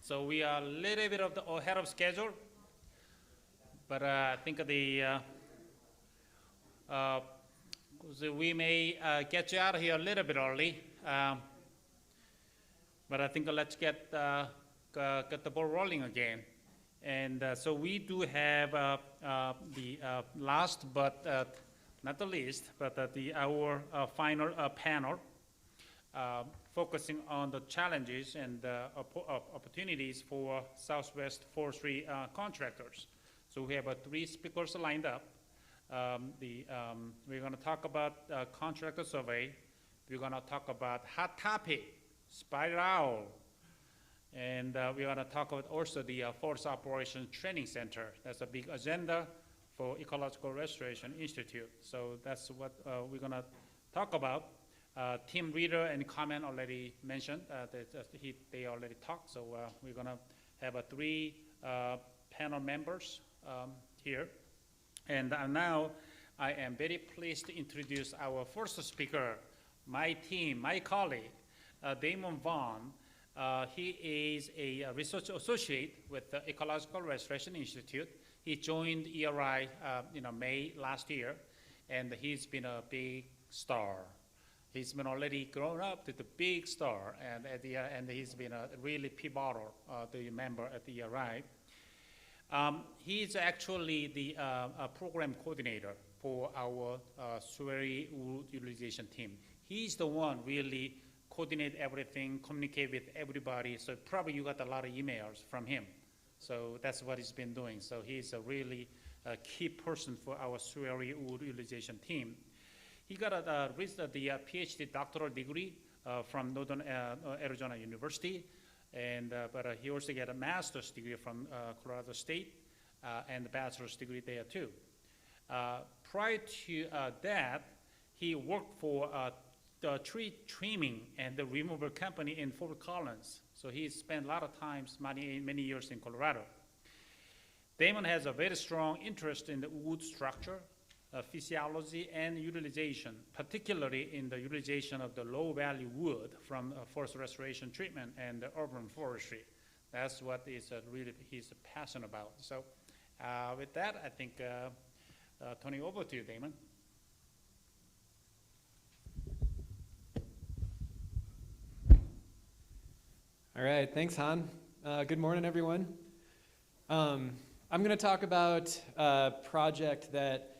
So we are a little bit ahead of schedule, but I think uh, so we may get you out of here a little bit early, but I think let's get the ball rolling again. And so we do have the last but not the least, but our final panel focusing on the challenges and opportunities for Southwest forestry contractors. So we have 3 speakers lined up. We're going to talk about contractor survey. We're going to talk about hot topic, spider owl, and we're going to talk about also the Forest Operations Training Center. That's a big agenda for Ecological Restoration Institute. So that's what we're going to talk about. Team leader and comment already mentioned. They already talked. So we're going to have 3 panel members here. And now I am very pleased to introduce our first speaker, my team, my colleague, Damon Vaughan. He is a research associate with the Ecological Restoration Institute. He joined ERI May last year, and he's been a big star. He's been already grown up to the big star, and he's been a really pivotal member at the ERI. He's actually the program coordinator for our Surrey wood utilization team. He's the one really coordinate everything, communicate with everybody. So probably you got a lot of emails from him. So that's what he's been doing. So he's a really key person for our Surrey wood utilization team. He got the PhD doctoral degree from Northern Arizona University. And but he also got a master's degree from Colorado State and a bachelor's degree there too. Prior to that, he worked for the tree trimming and the removal company in Fort Collins. So he spent a lot of times, many years in Colorado. Damon has a very strong interest in the wood structure, physiology, and utilization, particularly in the utilization of the low-value wood from forest restoration treatment and urban forestry. That's what is really he's passionate about. So with that, I think turning over to you, Damon. All right, thanks, Han. Good morning, everyone. I'm going to talk about a project that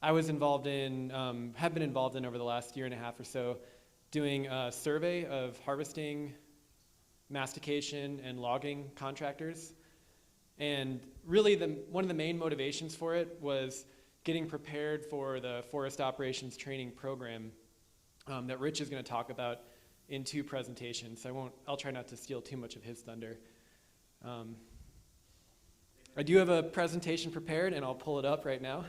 I was involved in, have been involved in over the last year and a half or so, doing a survey of harvesting, mastication, and logging contractors. And really, one of the main motivations for it was getting prepared for the Forest Operations Training Program that Rich is going to talk about in 2 presentations. I'll try not to steal too much of his thunder. I do have a presentation prepared, and I'll pull it up right now.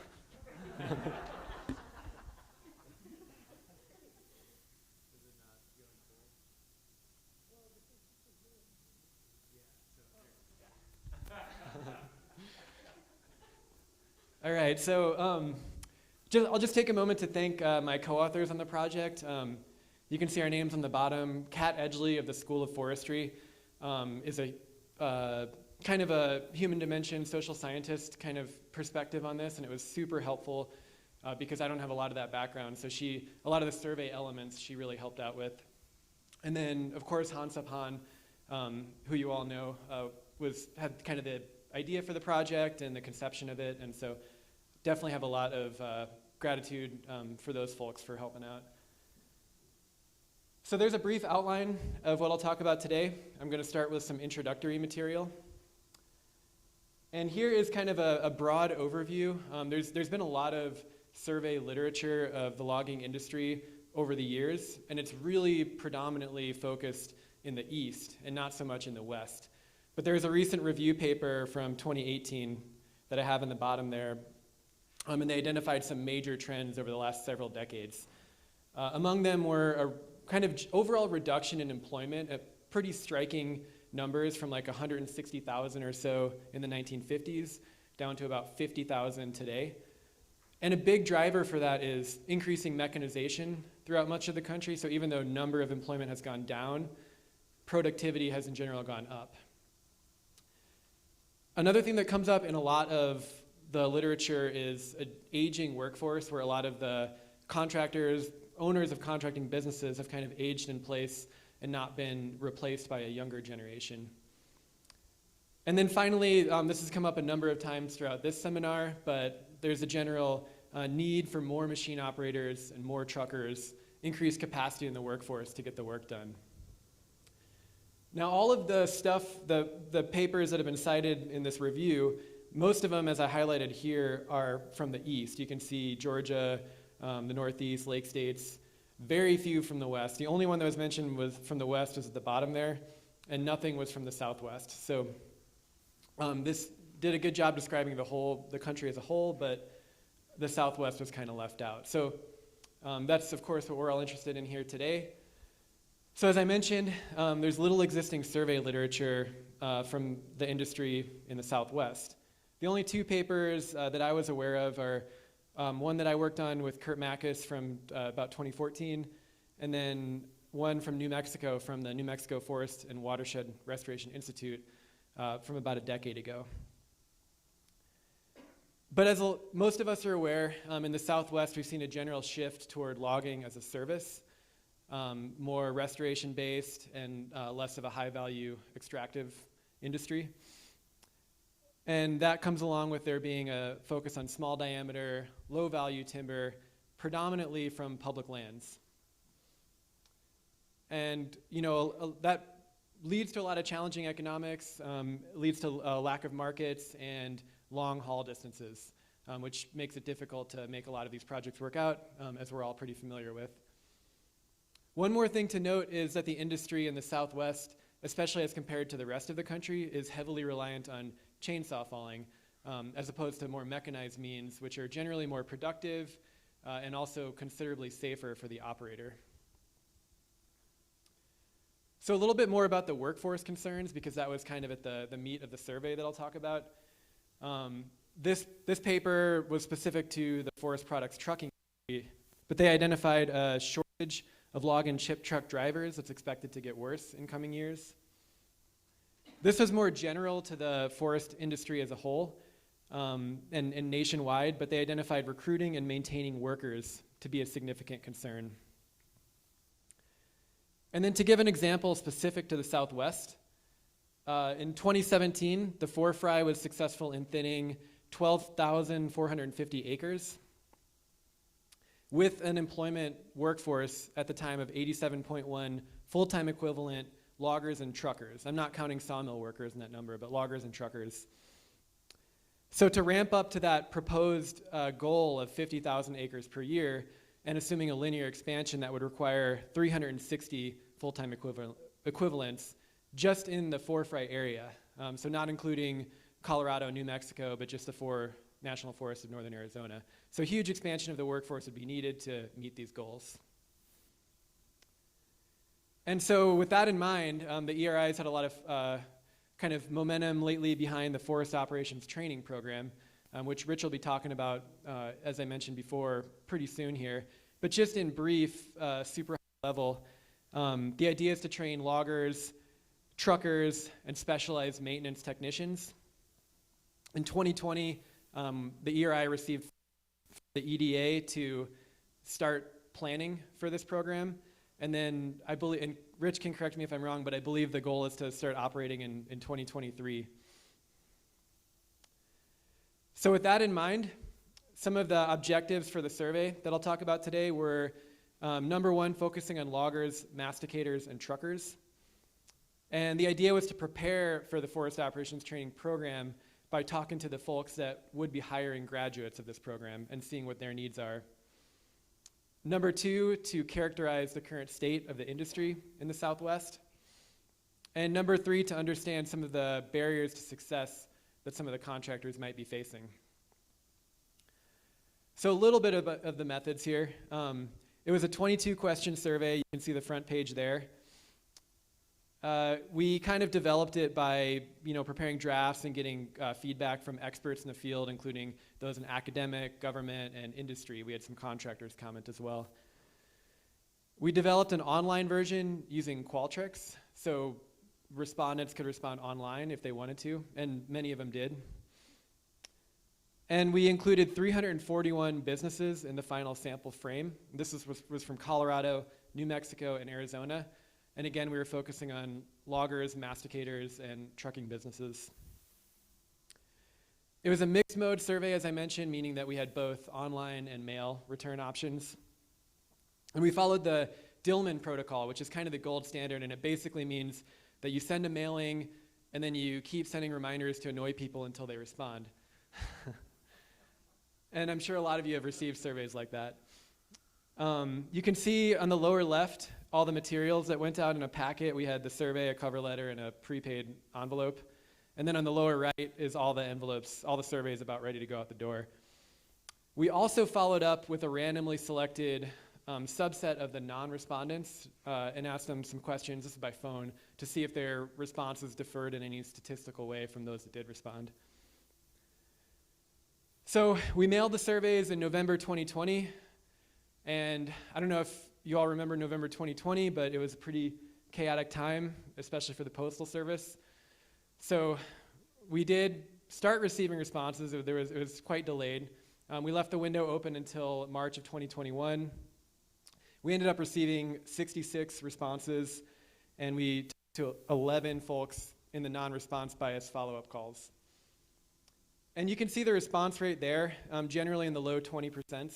All right, so I'll just take a moment to thank my co-authors on the project. You can see our names on the bottom. Kat Edgley of the School of Forestry is a kind of a human dimension, social scientist kind of perspective on this, and it was super helpful because I don't have a lot of that background. So a lot of the survey elements she really helped out with. And then, of course, Han-Sup Han, who you all know, had kind of the idea for the project and the conception of it, and so definitely have a lot of gratitude for those folks for helping out. So there's a brief outline of what I'll talk about today. I'm going to start with some introductory material. And here is kind of a broad overview. There's been a lot of survey literature of the logging industry over the years, and it's really predominantly focused in the East and not so much in the West. But there's a recent review paper from 2018 that I have in the bottom there, and they identified some major trends over the last several decades. Among them were a kind of overall reduction in employment at pretty striking numbers from like 160,000 or so in the 1950s down to about 50,000 today. And a big driver for that is increasing mechanization throughout much of the country. So even though number of employment has gone down, productivity has in general gone up. Another thing that comes up in a lot of the literature is an aging workforce, where a lot of the contractors, owners of contracting businesses have kind of aged in place and not been replaced by a younger generation. And then finally, this has come up a number of times throughout this seminar, but there's a general need for more machine operators and more truckers, increased capacity in the workforce to get the work done. Now, all of the stuff, the papers that have been cited in this review, most of them, as I highlighted here, are from the east. You can see Georgia, the Northeast, Lake States, very few from the west. The only one that was mentioned was from the west was at the bottom there, and nothing was from the southwest. So this did a good job describing the country as a whole, but the southwest was kind of left out. So that's, of course, what we're all interested in here today. So as I mentioned, there's little existing survey literature from the industry in the Southwest. The only two papers that I was aware of are one that I worked on with Kurt Mackes from about 2014, and then one from New Mexico, from the New Mexico Forest and Watershed Restoration Institute from about a decade ago. But as most of us are aware, in the Southwest, we've seen a general shift toward logging as a service. More restoration-based and less of a high-value extractive industry. And that comes along with there being a focus on small diameter, low-value timber, predominantly from public lands. And that leads to a lot of challenging economics, leads to a lack of markets and long haul distances, which makes it difficult to make a lot of these projects work out, as we're all pretty familiar with. One more thing to note is that the industry in the Southwest, especially as compared to the rest of the country, is heavily reliant on chainsaw falling, as opposed to more mechanized means, which are generally more productive and also considerably safer for the operator. So a little bit more about the workforce concerns, because that was kind of at the meat of the survey that I'll talk about. This paper was specific to the forest products trucking industry, but they identified a shortage of log and chip truck drivers that's expected to get worse in coming years. This was more general to the forest industry as a whole and nationwide, but they identified recruiting and maintaining workers to be a significant concern. And then to give an example specific to the Southwest, in 2017, the forestry was successful in thinning 12,450 acres with an employment workforce at the time of 87.1 full-time equivalent loggers and truckers. I'm not counting sawmill workers in that number, but loggers and truckers. So to ramp up to that proposed goal of 50,000 acres per year, and assuming a linear expansion, that would require 360 full-time equivalents just in the forestry area. So not including Colorado, New Mexico, but just the 4 national forests of northern Arizona. So huge expansion of the workforce would be needed to meet these goals. And so with that in mind, the ERI's had a lot of kind of momentum lately behind the Forest Operations Training Program, which Rich will be talking about, as I mentioned before, pretty soon here. But just in brief, super high level, the idea is to train loggers, truckers, and specialized maintenance technicians. In 2020, the ERI received the EDA to start planning for this program. And then I believe, and Rich can correct me if I'm wrong, but I believe the goal is to start operating in 2023. So with that in mind, some of the objectives for the survey that I'll talk about today were, number one, focusing on loggers, masticators, and truckers. And the idea was to prepare for the Forest Operations Training Program by talking to the folks that would be hiring graduates of this program and seeing what their needs are. Number two, to characterize the current state of the industry in the Southwest. And number three, to understand some of the barriers to success that some of the contractors might be facing. So a little bit of the methods here. It was a 22-question survey. You can see the front page there. We kind of developed it by, preparing drafts and getting feedback from experts in the field, including those in academic, government, and industry. We had some contractors comment as well. We developed an online version using Qualtrics. So respondents could respond online if they wanted to, and many of them did. And we included 341 businesses in the final sample frame. This was from Colorado, New Mexico, and Arizona. And again, we were focusing on loggers, masticators, and trucking businesses. It was a mixed mode survey, as I mentioned, meaning that we had both online and mail return options. And we followed the Dillman protocol, which is kind of the gold standard, and it basically means that you send a mailing and then you keep sending reminders to annoy people until they respond. And I'm sure a lot of you have received surveys like that. You can see on the lower left all the materials that went out in a packet. We had the survey, a cover letter, and a prepaid envelope. And then on the lower right is all the envelopes, all the surveys about ready to go out the door. We also followed up with a randomly selected subset of the non-respondents and asked them some questions, this is by phone, to see if their responses differed in any statistical way from those that did respond. So we mailed the surveys in November 2020, and I don't know if you all remember November 2020, but it was a pretty chaotic time, especially for the Postal Service. So we did start receiving responses. It was quite delayed. We left the window open until March of 2021. We ended up receiving 66 responses, and we talked to 11 folks in the non-response bias follow-up calls. And you can see the response rate there, generally in the low 20%,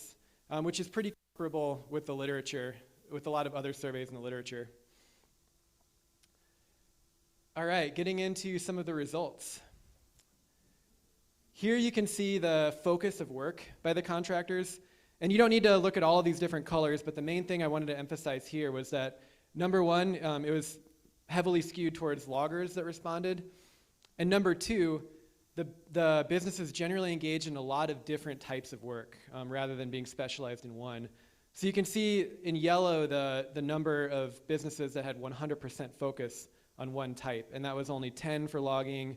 which is pretty comparable with the literature, with a lot of other surveys in the literature. All right, getting into some of the results. Here you can see the focus of work by the contractors. And you don't need to look at all of these different colors, but the main thing I wanted to emphasize here was that, number one, it was heavily skewed towards loggers that responded. And number two, the businesses generally engage in a lot of different types of work rather than being specialized in one. So you can see in yellow the number of businesses that had 100% focus on one type, and that was only 10 for logging,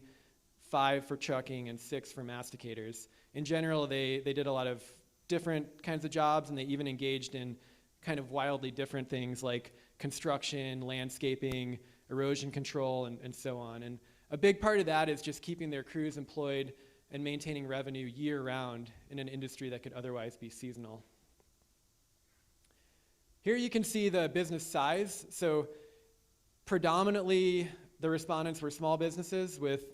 5 for trucking, and 6 for masticators. In general, they did a lot of different kinds of jobs, and they even engaged in kind of wildly different things like construction, landscaping, erosion control, and so on. And a big part of that is just keeping their crews employed and maintaining revenue year-round in an industry that could otherwise be seasonal. Here you can see the business size. So predominantly, the respondents were small businesses with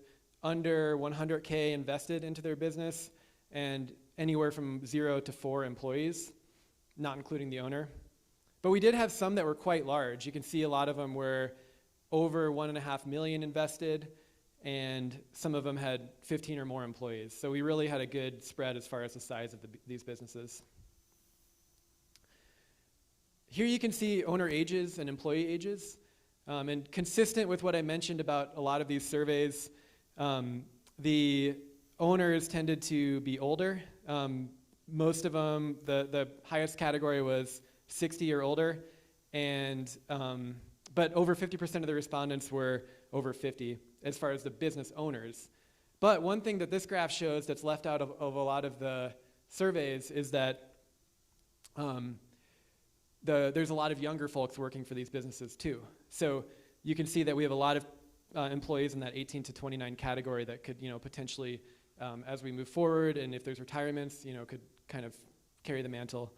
under 100K invested into their business and anywhere from 0 to 4 employees, not including the owner. But we did have some that were quite large. You can see a lot of them were over 1.5 million invested, and some of them had 15 or more employees. So we really had a good spread as far as the size of these businesses. Here you can see owner ages and employee ages. And consistent with what I mentioned about a lot of these surveys, the owners tended to be older. Most of them, the highest category was 60 or older, and but over 50% of the respondents were over 50 as far as the business owners. But one thing that this graph shows that's left out of a lot of the surveys is that there's a lot of younger folks working for these businesses too. So you can see that we have a lot of employees in that 18 to 29 category that could, potentially, as we move forward, and if there's retirements, could kind of carry the mantle.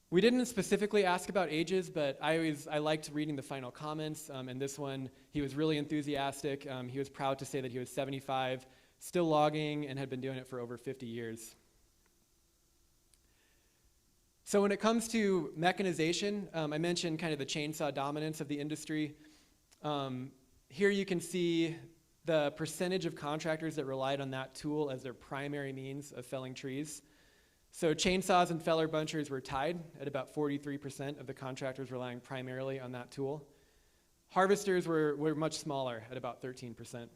We didn't specifically ask about ages, but I liked reading the final comments. And this one, he was really enthusiastic. He was proud to say that he was 75, still logging, and had been doing it for over 50 years. So when it comes to mechanization, I mentioned kind of the chainsaw dominance of the industry. Here you can see the percentage of contractors that relied on that tool as their primary means of felling trees. So chainsaws and feller bunchers were tied at about 43% of the contractors relying primarily on that tool. Harvesters were much smaller at about 13%.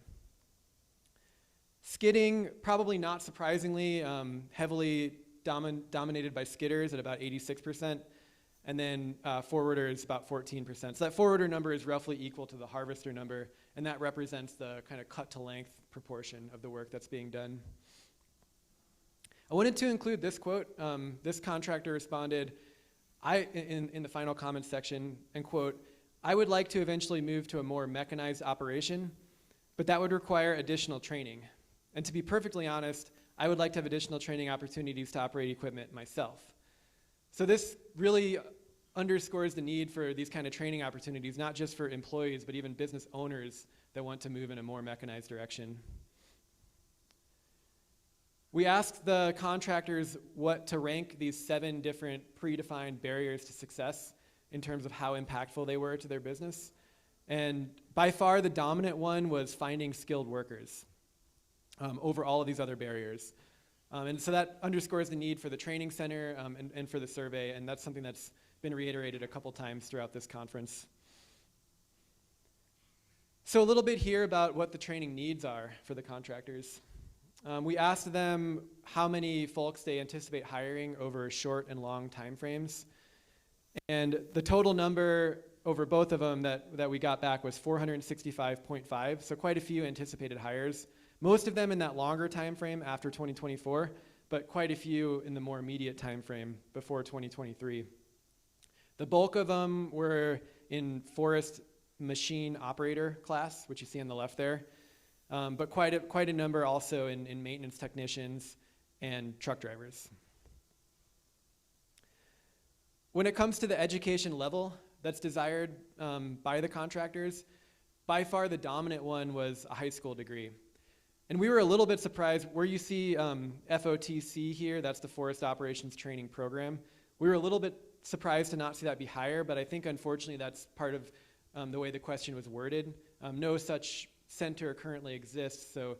Skidding, probably not surprisingly, heavily dominated by skidders at about 86%, and then forwarders about 14%. So that forwarder number is roughly equal to the harvester number, and that represents the kind of cut to length proportion of the work that's being done. I wanted to include this quote. This contractor responded in the final comments section, and quote, I would like to eventually move to a more mechanized operation, but that would require additional training. And to be perfectly honest, I would like to have additional training opportunities to operate equipment myself. So this really underscores the need for these kind of training opportunities, not just for employees, but even business owners that want to move in a more mechanized direction. We asked the contractors what to rank these 7 different predefined barriers to success in terms of how impactful they were to their business. And by far the dominant one was finding skilled workers over all of these other barriers. And so that underscores the need for the training center and for the survey, and that's something that's been reiterated a couple times throughout this conference. So a little bit here about what the training needs are for the contractors. We asked them how many folks they anticipate hiring over short and long time frames. And the total number over both of them that we got back was 465.5, so quite a few anticipated hires. Most of them in that longer time frame after 2024, but quite a few in the more immediate time frame before 2023. The bulk of them were in forest machine operator class, which you see on the left there, but quite a number also in maintenance technicians and truck drivers. When it comes to the education level that's desired by the contractors, by far the dominant one was a high school degree. And we were a little bit surprised where you see FOTC here, that's the Forest Operations Training Program. We were a little bit surprised to not see that be higher, but I think unfortunately that's part of the way the question was worded. No such center currently exists, so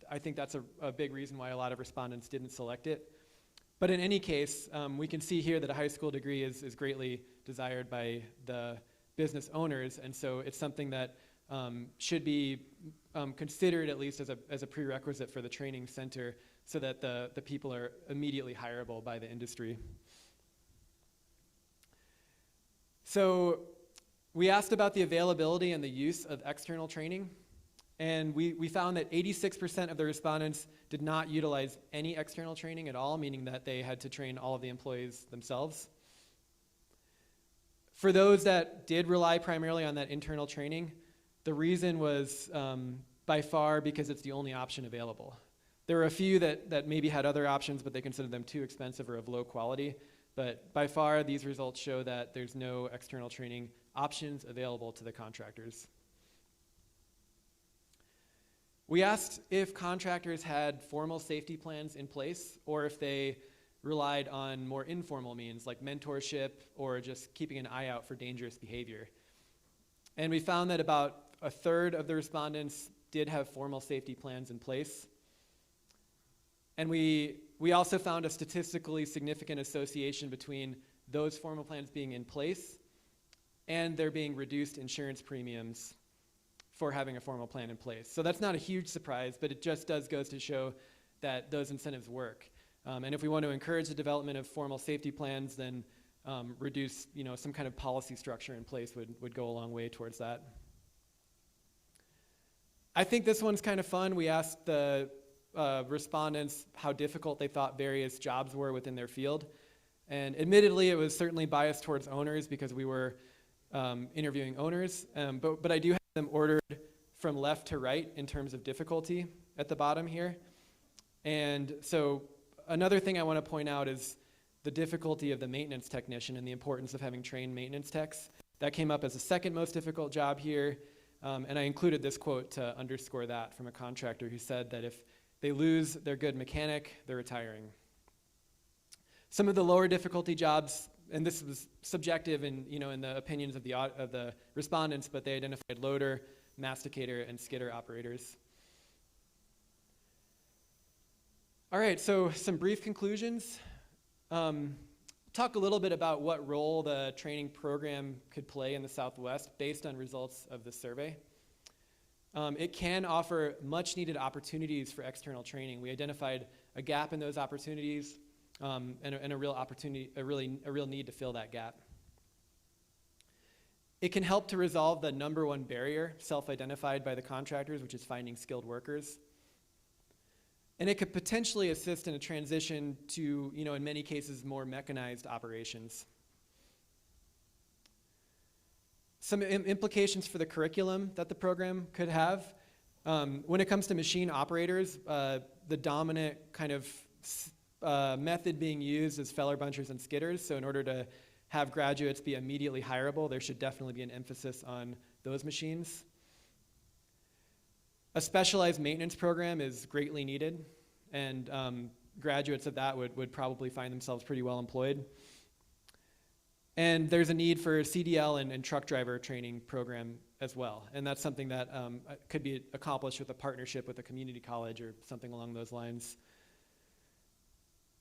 I think that's a big reason why a lot of respondents didn't select it. But in any case, we can see here that a high school degree is greatly desired by the business owners, and so it's something that should be considered at least as a prerequisite for the training center so that the people are immediately hireable by the industry. So we asked about the availability and the use of external training, and we found that 86% of the respondents did not utilize any external training at all, meaning that they had to train all of the employees themselves. For those that did rely primarily on that internal training, the reason was by far because it's the only option available. There were a few that maybe had other options, but they considered them too expensive or of low quality. But by far, these results show that there's no external training options available to the contractors. We asked if contractors had formal safety plans in place or if they relied on more informal means like mentorship or just keeping an eye out for dangerous behavior. And we found that about a third of the respondents did have formal safety plans in place. And we also found a statistically significant association between those formal plans being in place and there being reduced insurance premiums for having a formal plan in place. So that's not a huge surprise, but it just goes to show that those incentives work. And if we want to encourage the development of formal safety plans, then reduce some kind of policy structure in place would go a long way towards that. I think this one's kind of fun. We asked the respondents how difficult they thought various jobs were within their field. And admittedly, it was certainly biased towards owners because we were interviewing owners. But I do have them ordered from left to right in terms of difficulty at the bottom here. And so another thing I want to point out is the difficulty of the maintenance technician and the importance of having trained maintenance techs. That came up as the second most difficult job here. And I included this quote to underscore that from a contractor who said that if they lose their good mechanic, they're retiring. Some of the lower difficulty jobs, and this was subjective in the opinions of the respondents, but they identified loader, masticator, and skidder operators. All right, so some brief conclusions. Talk a little bit about what role the training program could play in the Southwest based on results of the survey. It can offer much needed opportunities for external training. We identified a gap in those opportunities and a real opportunity, a real need to fill that gap. It can help to resolve the number one barrier self-identified by the contractors, which is finding skilled workers. And it could potentially assist in a transition to, in many cases, more mechanized operations. Some implications for the curriculum that the program could have. When it comes to machine operators, the dominant kind of method being used is feller bunchers and skidders. So in order to have graduates be immediately hireable, there should definitely be an emphasis on those machines. A specialized maintenance program is greatly needed, and graduates of that would probably find themselves pretty well employed. And there's a need for CDL and truck driver training program as well. And that's something that could be accomplished with a partnership with a community college or something along those lines.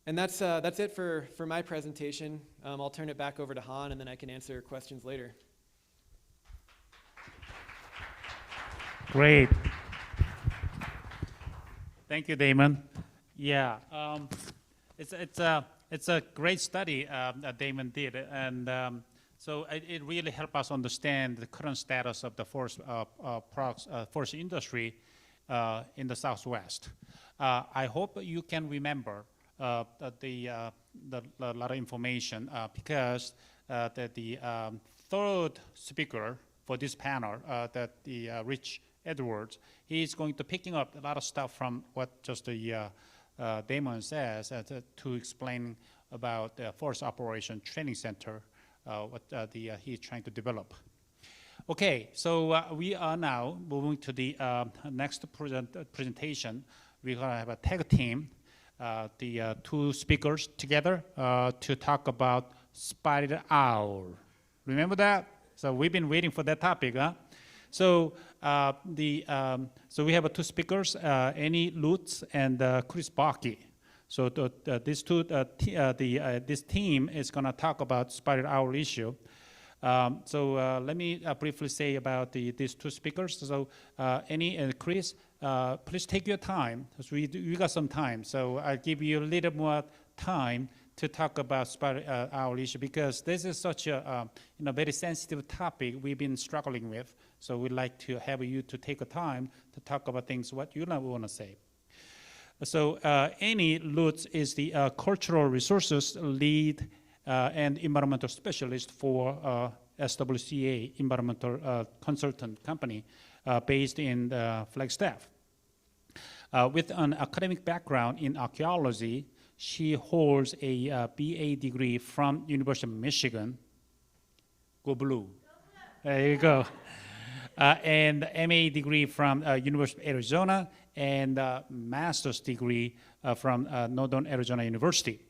And that's it for my presentation. I'll turn it back over to Han, and then I can answer questions later. Great. Thank you, Damon. Yeah, it's a great study that Damon did, and so it really helped us understand the current status of the forest industry in the Southwest. I hope you can remember a lot of information because the third speaker for this panel, Rich Edwards, he's going to picking up a lot of stuff from what just Damon says to explain about the Forest Operation Training Center, what he's trying to develop. Okay, so we are now moving to the next presentation. We're going to have a tag team, the two speakers together to talk about spotted owl. Remember that? So we've been waiting for that topic, huh? So so we have two speakers, Annie Lutes and Chris Bockey. So these two, this team is going to talk about spotted owl issue. So let me briefly say about these two speakers. So Annie and Chris, please take your time, because we got some time. So I'll give you a little more time to talk about spotted owl issue, because this is such a very sensitive topic we've been struggling with. So we'd like to have you to take a time to talk about things what you want to say. So Annie Lutz is the cultural resources lead and environmental specialist for SWCA, environmental consultant company based in Flagstaff. With an academic background in archaeology, she holds a BA degree from University of Michigan. Go blue. There you go. And MA degree from University of Arizona, and master's degree from Northern Arizona University.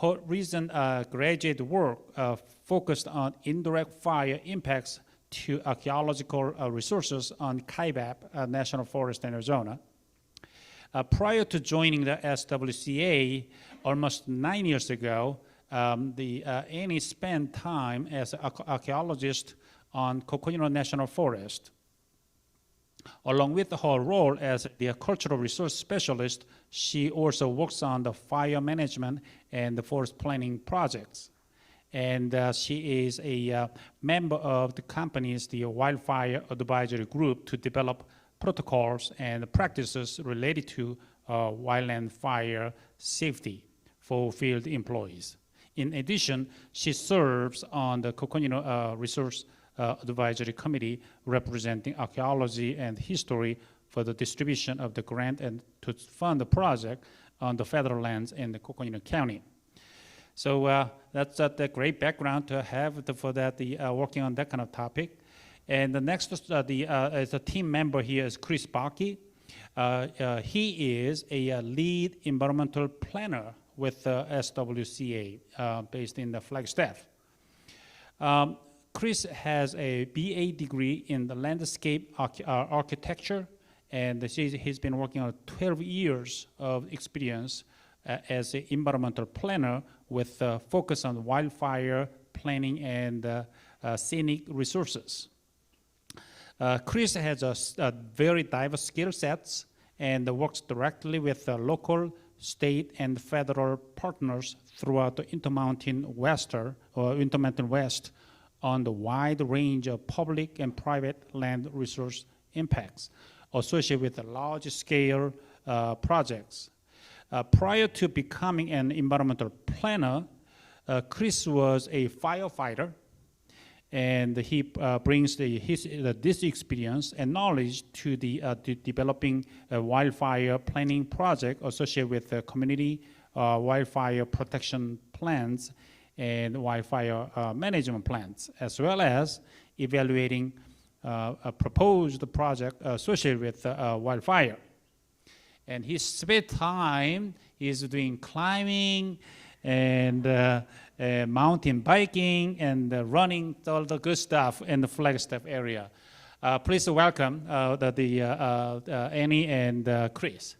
Her recent graduate work focused on indirect fire impacts to archaeological resources on Kaibab National Forest in Arizona. Prior to joining the SWCA almost 9 years ago, Annie spent time as an archaeologist on Coconino National Forest. Along with her role as the cultural resource specialist, she also works on the fire management and the forest planning projects. And she is a member of the company's Wildfire Advisory Group to develop protocols and practices related to wildland fire safety for field employees. In addition, she serves on the Coconino Resource Advisory Committee representing archaeology and history for the distribution of the grant and to fund the project on the federal lands in the Coconino County. So that's a great background to have for that, working on that kind of topic. And the next is a team member here is Chris Bockey. He is a lead environmental planner with SWCA based in the Flagstaff. Chris has a BA degree in the landscape architecture, and he's been working on 12 years of experience as an environmental planner with focus on wildfire planning and scenic resources. Chris has a very diverse skill sets and works directly with local, state, and federal partners throughout the Intermountain West on the wide range of public and private land resource impacts associated with the large-scale projects. Prior to becoming an environmental planner, Chris was a firefighter and he brings this experience and knowledge to the developing a wildfire planning project associated with community wildfire protection plans and wildfire management plans, as well as evaluating a proposed project associated with wildfire. And his spare time is doing climbing and mountain biking and running, all the good stuff in the Flagstaff area. Please welcome Annie and Chris.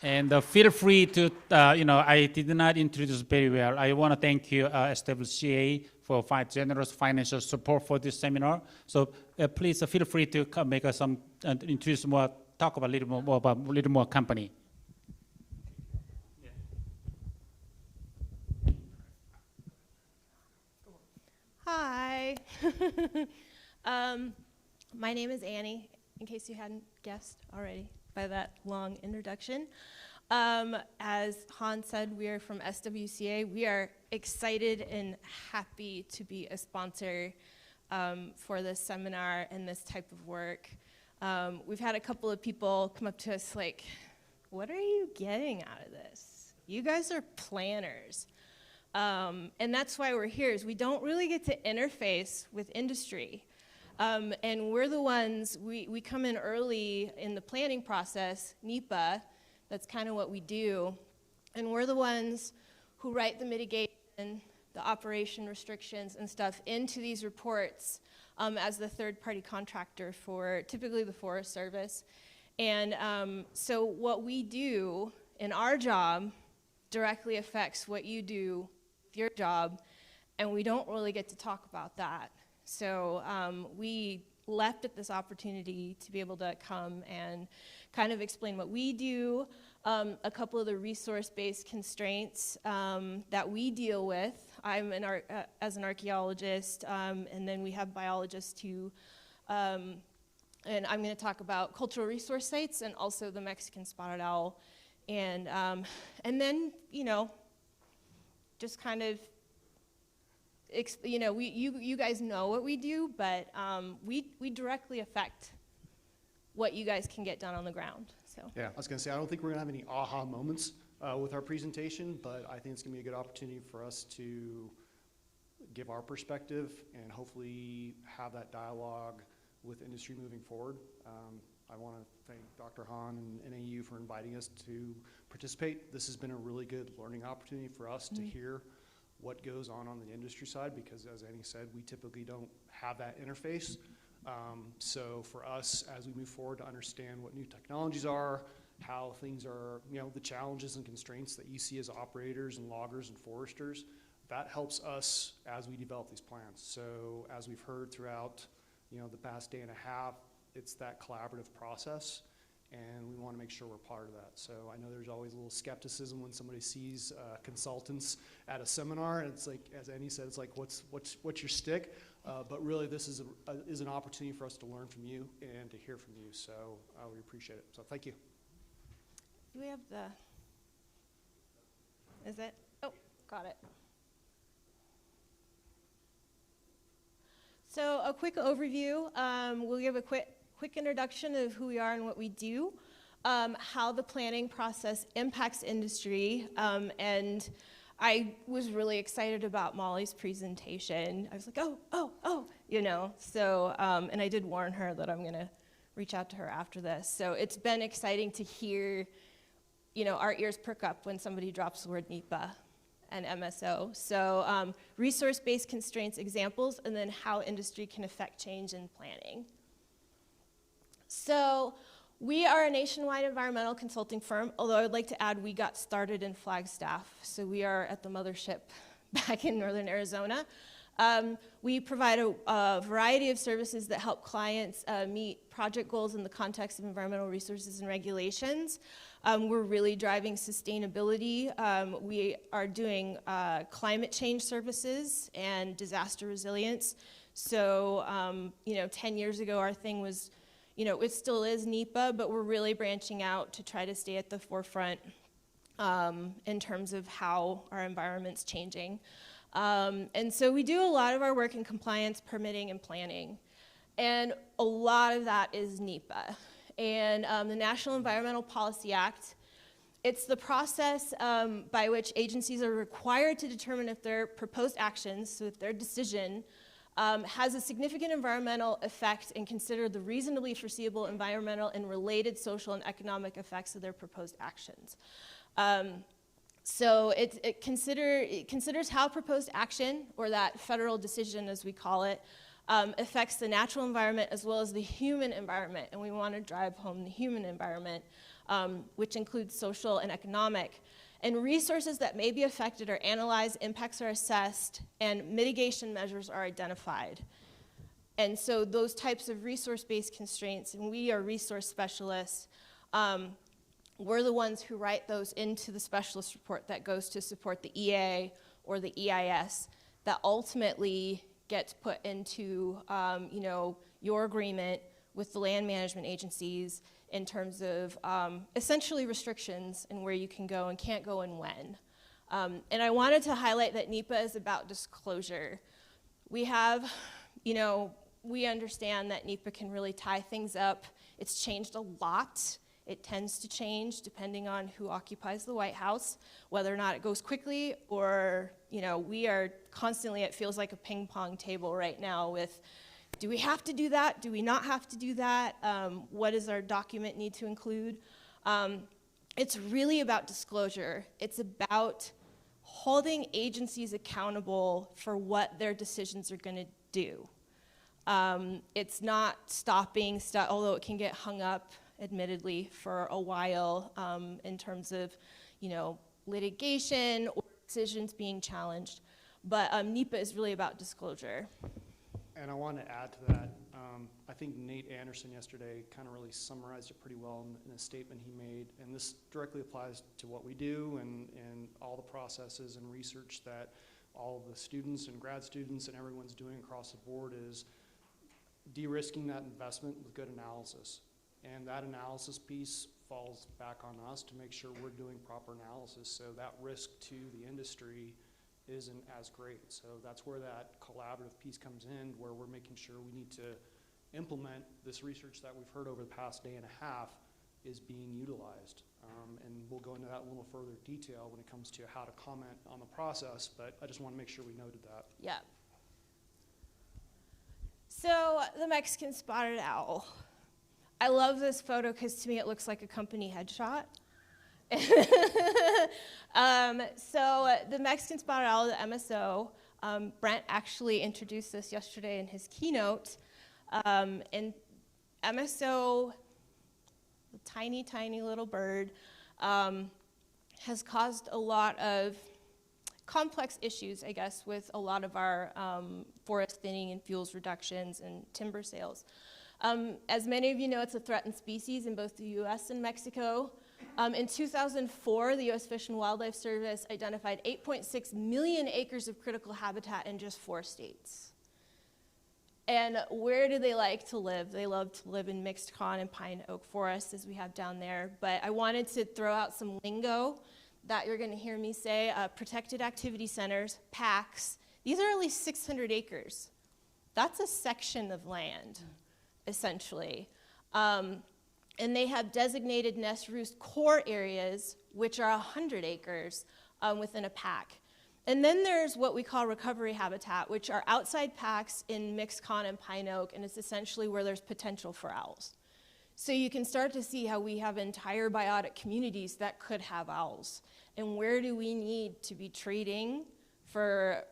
And feel free to, I did not introduce very well. I want to thank you, SWCA, for generous financial support for this seminar. So please feel free to come make us some, introduce more, talk about a little more company. Hi. My name is Annie, in case you hadn't guessed already by that long introduction. As Han said, we are from SWCA. We are excited and happy to be a sponsor for this seminar and this type of work. We've had a couple of people come up to us like, what are you getting out of this? You guys are planners. And that's why we're here, is we don't really get to interface with industry. And we're the ones, we come in early in the planning process, NEPA, that's kind of what we do. And we're the ones who write the mitigation, the operation restrictions and stuff into these reports as the third-party contractor for typically the Forest Service. And so what we do in our job directly affects what you do with your job, and we don't really get to talk about that. So we left at this opportunity to be able to come and kind of explain what we do, a couple of the resource-based constraints that we deal with. I'm as an archaeologist, and then we have biologists who, and I'm going to talk about cultural resource sites and also the Mexican spotted owl, and then just kind of. You guys know what we do, but we directly affect what you guys can get done on the ground. So yeah, I was going to say, I don't think we're going to have any aha moments with our presentation, but I think it's going to be a good opportunity for us to give our perspective and hopefully have that dialogue with industry moving forward. I want to thank Dr. Han and NAU for inviting us to participate. This has been a really good learning opportunity for us to hear what goes on the industry side, because as Annie said, we typically don't have that interface. So for us, as we move forward to understand what new technologies are, how things are, the challenges and constraints that you see as operators and loggers and foresters, that helps us as we develop these plans. So as we've heard throughout, the past day and a half, it's that collaborative process, and we want to make sure we're part of that. So I know there's always a little skepticism when somebody sees consultants at a seminar, and it's like, as Annie said, it's like, what's your stick? But really, this is an opportunity for us to learn from you and to hear from you. So we appreciate it. So thank you. do we have is it? Oh, got it. So a quick overview. We'll give a quick introduction of who we are and what we do, how the planning process impacts industry, and I was really excited about Molly's presentation. I was like, oh, so, and I did warn her that I'm gonna reach out to her after this. So it's been exciting to hear, our ears perk up when somebody drops the word NEPA and MSO. So resource-based constraints examples, and then how industry can affect change in planning. So we are a nationwide environmental consulting firm, although I would like to add we got started in Flagstaff. So we are at the mothership back in northern Arizona. We provide a variety of services that help clients meet project goals in the context of environmental resources and regulations. We're really driving sustainability. We are doing climate change services and disaster resilience. So, 10 years ago, our thing was, it still is NEPA, but we're really branching out to try to stay at the forefront in terms of how our environment's changing. And so we do a lot of our work in compliance, permitting, and planning. And a lot of that is NEPA. And the National Environmental Policy Act, it's the process by which agencies are required to determine if their proposed actions, so if their decision, has a significant environmental effect and consider the reasonably foreseeable environmental and related social and economic effects of their proposed actions. So it considers how proposed action, or that federal decision as we call it, affects the natural environment as well as the human environment. And we want to drive home the human environment, which includes social and economic. And resources that may be affected are analyzed, impacts are assessed, and mitigation measures are identified. And so those types of resource-based constraints, and we are resource specialists, we're the ones who write those into the specialist report that goes to support the EA or the EIS that ultimately gets put into your agreement with the land management agencies in terms of essentially restrictions and where you can go and can't go and when. And I wanted to highlight that NEPA is about disclosure. We have, we understand that NEPA can really tie things up. It's changed a lot. It tends to change depending on who occupies the White House, whether or not it goes quickly or, we are constantly, it feels like a ping pong table right now with, do we have to do that? Do we not have to do that? What does our document need to include? It's really about disclosure. It's about holding agencies accountable for what their decisions are going to do. It's not stopping stuff, although it can get hung up, admittedly, for a while in terms of, litigation or decisions being challenged. But NEPA is really about disclosure. And I want to add to that. I think Nate Anderson yesterday kind of really summarized it pretty well in a statement he made. And this directly applies to what we do and all the processes and research that all of the students and grad students and everyone's doing across the board is de-risking that investment with good analysis. And that analysis piece falls back on us to make sure we're doing proper analysis so that risk to the industry isn't as great. So that's where that collaborative piece comes in, where we're making sure we need to implement this research that we've heard over the past day and a half is being utilized. And we'll go into that in a little further detail when it comes to how to comment on the process, but I just want to make sure we noted that. Yeah. So the Mexican spotted owl. I love this photo because to me it looks like a company headshot. So the Mexican spotted owl, the MSO, Brent actually introduced this yesterday in his keynote. And MSO, the tiny, tiny little bird, has caused a lot of complex issues, I guess, with a lot of our forest thinning and fuels reductions and timber sales. As many of you know, it's a threatened species in both the U.S. and Mexico. In 2004, the U.S. Fish and Wildlife Service identified 8.6 million acres of critical habitat in just 4 states. And where do they like to live? They love to live in mixed con and pine oak forests, as we have down there. But I wanted to throw out some lingo that you're going to hear me say. Protected activity centers, PACs. These are at least 600 acres. That's a section of land, essentially. And they have designated nest roost core areas, which are 100 acres within a PAC. And then there's what we call recovery habitat, which are outside PACs in mixed con and pine oak, and it's essentially where there's potential for owls. So you can start to see how we have entire biotic communities that could have owls. And where do we need to be treating for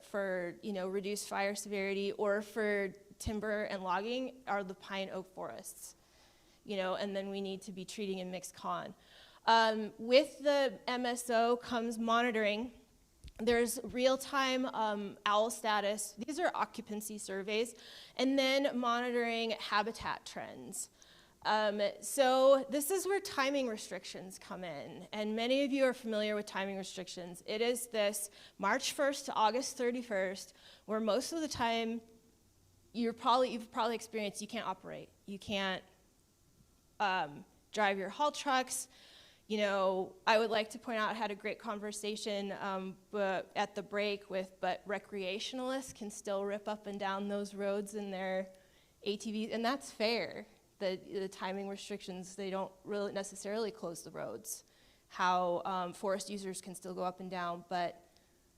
reduced fire severity or for timber and logging are the pine oak forests. And then we need to be treating in mixed con. With the MSO comes monitoring. There's real-time owl status. These are occupancy surveys. And then monitoring habitat trends. So this is where timing restrictions come in. And many of you are familiar with timing restrictions. It is this March 1st to August 31st, where most of the time you've probably experienced you can't operate. You can't drive your haul trucks. You know, I would like to point out I had a great conversation but at the break but recreationalists can still rip up and down those roads in their ATVs, and that's fair. The timing restrictions, they don't really necessarily close the roads. How forest users can still go up and down, but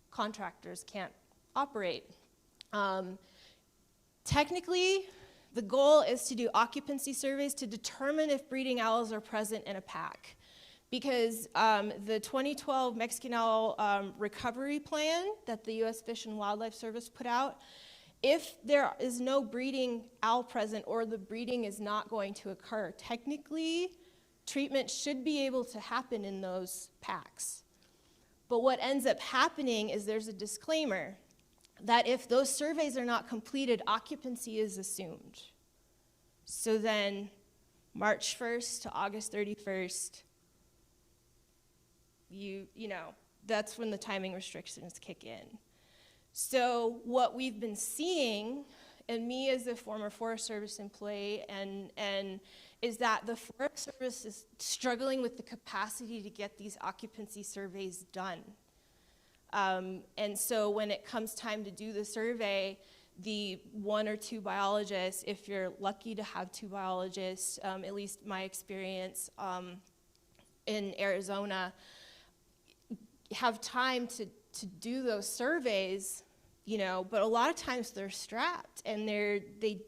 contractors can't operate. Technically, the goal is to do occupancy surveys to determine if breeding owls are present in a pack. Because the 2012 Mexican owl recovery plan that the U.S. Fish and Wildlife Service put out, if there is no breeding owl present or the breeding is not going to occur, technically treatment should be able to happen in those packs. But what ends up happening is there's a disclaimer that if those surveys are not completed, occupancy is assumed. So then March 1st to August 31st, you know, that's when the timing restrictions kick in. So what we've been seeing, and me as a former Forest Service employee, and is that the Forest Service is struggling with the capacity to get these occupancy surveys done. And so when it comes time to do the survey, the 1 or 2 biologists, if you're lucky to have 2 biologists, at least my experience in Arizona, have time to do those surveys, you know, but a lot of times they're strapped and they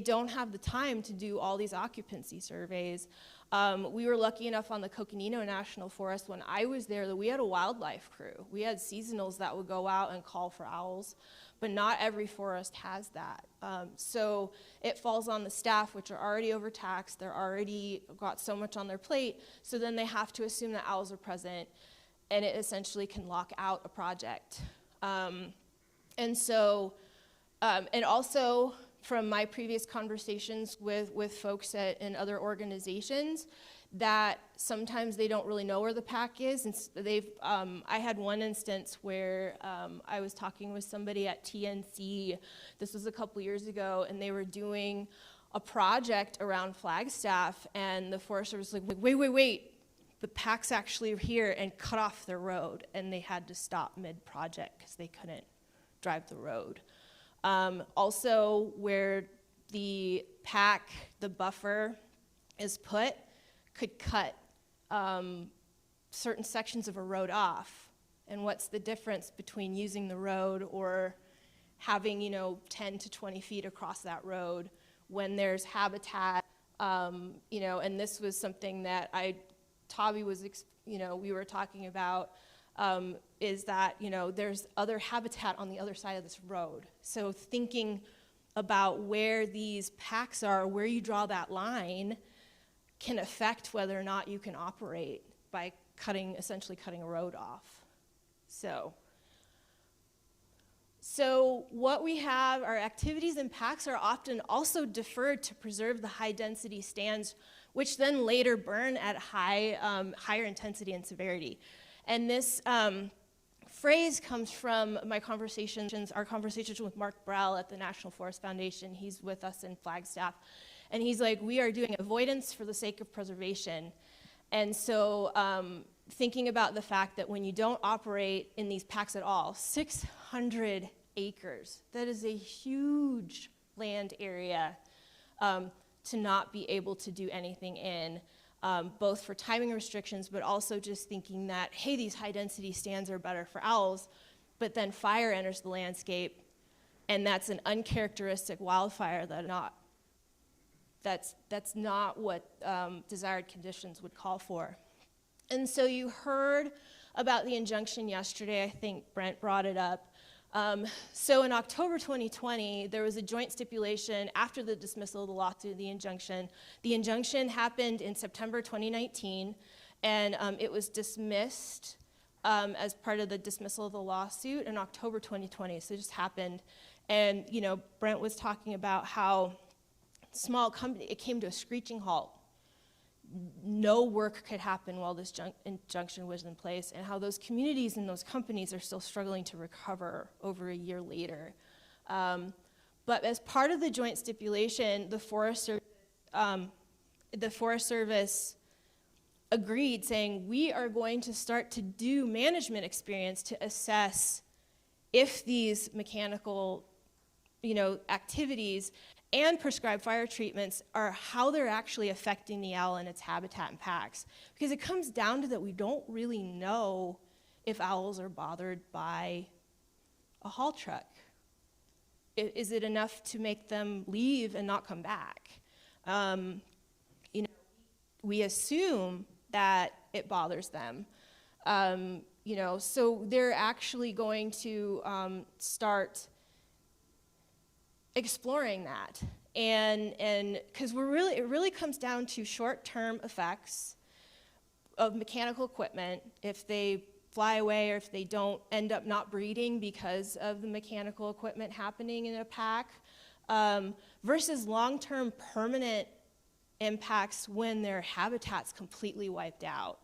don't have the time to do all these occupancy surveys. We were lucky enough on the Coconino National Forest when I was there that we had a wildlife crew. We had seasonals that would go out and call for owls, but not every forest has that. So it falls on the staff, which are already overtaxed. They're already got so much on their plate, so then they have to assume that owls are present, and it essentially can lock out a project. And also from my previous conversations with folks in other organizations, that sometimes they don't really know where the pack is. And I had one instance where I was talking with somebody at TNC, this was a couple years ago, and they were doing a project around Flagstaff, and the Forest Service was like, wait, the pack's actually here, and cut off their road, and they had to stop mid-project because they couldn't drive the road. Also, where the pack, the buffer is put, could cut certain sections of a road off. And what's the difference between using the road or having, 10 to 20 feet across that road when there's habitat, and this was something that Tavi was, we were talking about, is that, there's other habitat on the other side of this road. So thinking about where these packs are, where you draw that line, can affect whether or not you can operate by essentially cutting a road off. So what we have, our activities and packs are often also deferred to preserve the high density stands, which then later burn at higher intensity and severity. And this phrase comes from our conversations with Mark Brell at the National Forest Foundation. He's with us in Flagstaff. And he's like, we are doing avoidance for the sake of preservation. And so thinking about the fact that when you don't operate in these packs at all, 600 acres, that is a huge land area to not be able to do anything in, both for timing restrictions, but also just thinking that, hey, these high density stands are better for owls, but then fire enters the landscape, and that's an uncharacteristic wildfire that's not what desired conditions would call for. And so you heard about the injunction yesterday. I think Brent brought it up. So in October 2020, there was a joint stipulation after the dismissal of the lawsuit, the injunction. The injunction happened in September 2019, and it was dismissed as part of the dismissal of the lawsuit in October 2020. So it just happened. And, Brent was talking about how small company, it came to a screeching halt. No work could happen while this injunction was in place, and how those communities and those companies are still struggling to recover over a year later. But as part of the joint stipulation, the Forest Service agreed, saying we are going to start to do management experience to assess if these mechanical, activities and prescribed fire treatments are how they're actually affecting the owl and its habitat and packs. Because it comes down to that we don't really know if owls are bothered by a haul truck. Is it enough to make them leave and not come back? We assume that it bothers them. So they're actually going to start exploring that. And because it really comes down to short-term effects of mechanical equipment. If they fly away or if they don't end up not breeding because of the mechanical equipment happening in a pack, versus long-term permanent impacts when their habitat's completely wiped out.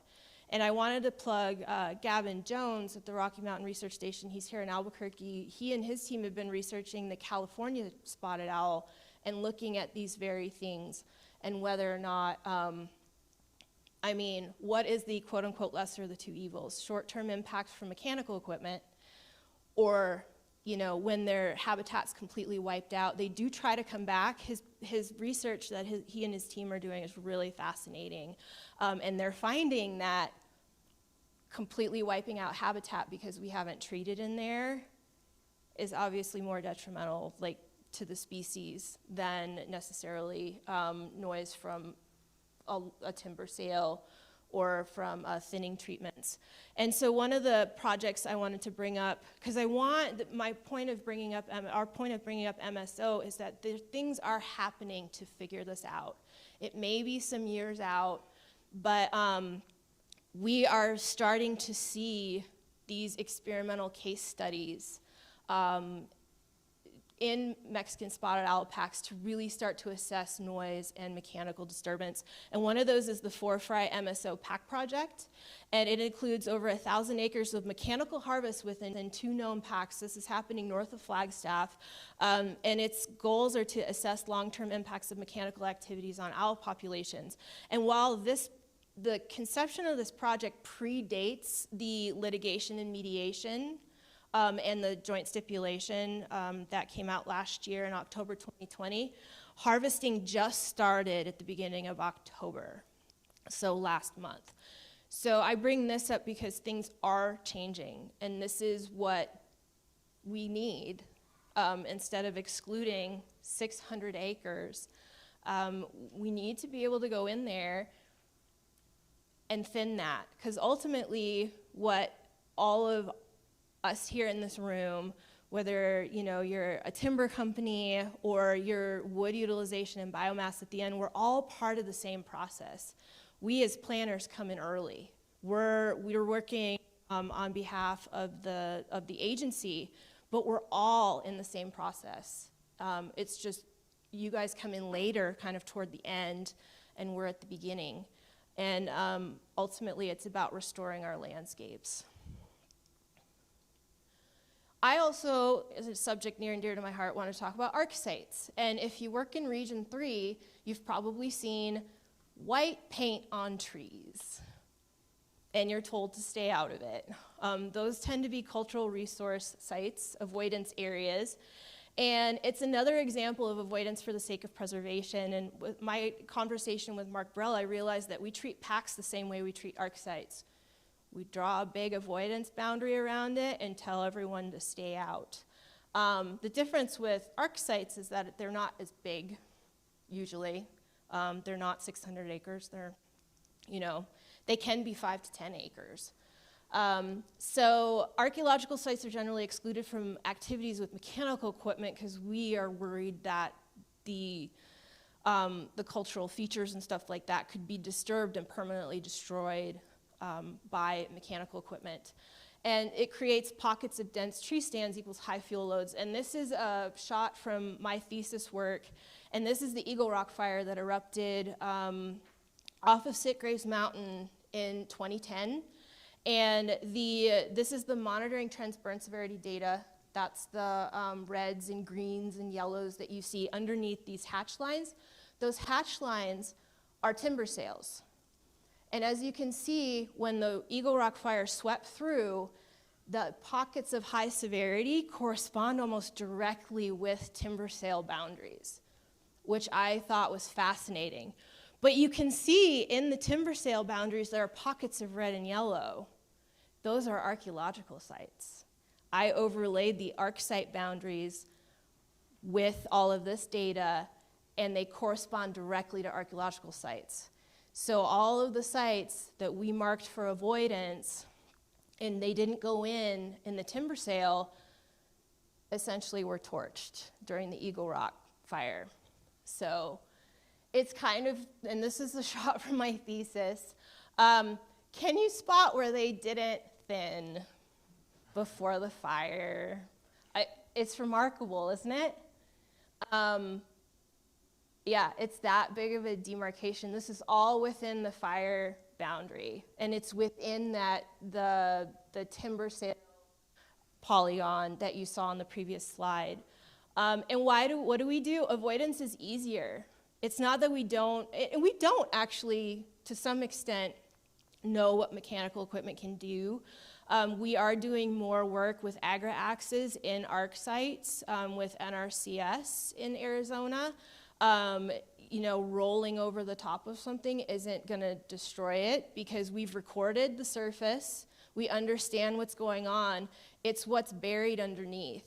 And I wanted to plug Gavin Jones at the Rocky Mountain Research Station. He's here in Albuquerque. He and his team have been researching the California spotted owl and looking at these very things and whether or not, what is the quote-unquote lesser of the two evils? Short-term impacts from mechanical equipment, or when their habitat's completely wiped out. They do try to come back. His research that he and his team are doing is really fascinating. And they're finding that completely wiping out habitat because we haven't treated in there is obviously more detrimental, to the species than necessarily noise from a timber sale or from thinning treatments. And so one of the projects I wanted to bring up, because our point of bringing up MSO is that things are happening to figure this out. It may be some years out, but we are starting to see these experimental case studies in Mexican spotted owl packs to really start to assess noise and mechanical disturbance. And one of those is the forestry MSO pack project. And it includes over 1,000 acres of mechanical harvest within 2 known packs. This is happening north of Flagstaff. And its goals are to assess long-term impacts of mechanical activities on owl populations. And while the conception of this project predates the litigation and mediation and the joint stipulation that came out last year in October 2020, harvesting just started at the beginning of October, so last month. So I bring this up because things are changing, and this is what we need. Instead of excluding 600 acres, we need to be able to go in there and thin that, because ultimately what all of us here in this room, whether you're a timber company or you're wood utilization and biomass at the end, we're all part of the same process. We as planners come in early. We're working on behalf of the agency, but we're all in the same process. It's just you guys come in later, kind of toward the end, and we're at the beginning. And ultimately, it's about restoring our landscapes. I also, as a subject near and dear to my heart, want to talk about arc sites. And if you work in Region 3, you've probably seen white paint on trees, and you're told to stay out of it. Those tend to be cultural resource sites, avoidance areas, and it's another example of avoidance for the sake of preservation. And with my conversation with Mark Brell, I realized that we treat packs the same way we treat arc sites. We draw a big avoidance boundary around it and tell everyone to stay out. The difference with arc sites is that they're not as big, usually. They're not 600 acres. They can be 5 to 10 acres. So archaeological sites are generally excluded from activities with mechanical equipment because we are worried that the cultural features and stuff like that could be disturbed and permanently destroyed by mechanical equipment. And it creates pockets of dense tree stands equals high fuel loads. And this is a shot from my thesis work. And this is the Eagle Rock fire that erupted off of Sitgraves Mountain in 2010. And this is the monitoring trends burn severity data. That's the reds and greens and yellows that you see underneath these hatch lines. Those hatch lines are timber sales. And as you can see, when the Eagle Rock fire swept through, the pockets of high severity correspond almost directly with timber sale boundaries, which I thought was fascinating. But you can see in the timber sale boundaries, there are pockets of red and yellow. Those are archaeological sites. I overlaid the arc site boundaries with all of this data, and they correspond directly to archaeological sites. So all of the sites that we marked for avoidance, and they didn't go in the timber sale, essentially were torched during the Eagle Rock fire. So it's kind of, and this is a shot from my thesis, can you spot where they didn't thin before the fire? It's remarkable, isn't it? Yeah, it's that big of a demarcation. This is all within the fire boundary, and it's within that the timber sale polygon that you saw on the previous slide. And what do we do? Avoidance is easier. It's not that we don't, and we don't actually, to some extent, know what mechanical equipment can do. We are doing more work with agri-axes in arc sites with NRCS in Arizona. Rolling over the top of something isn't going to destroy it because we've recorded the surface. We understand what's going on. It's what's buried underneath.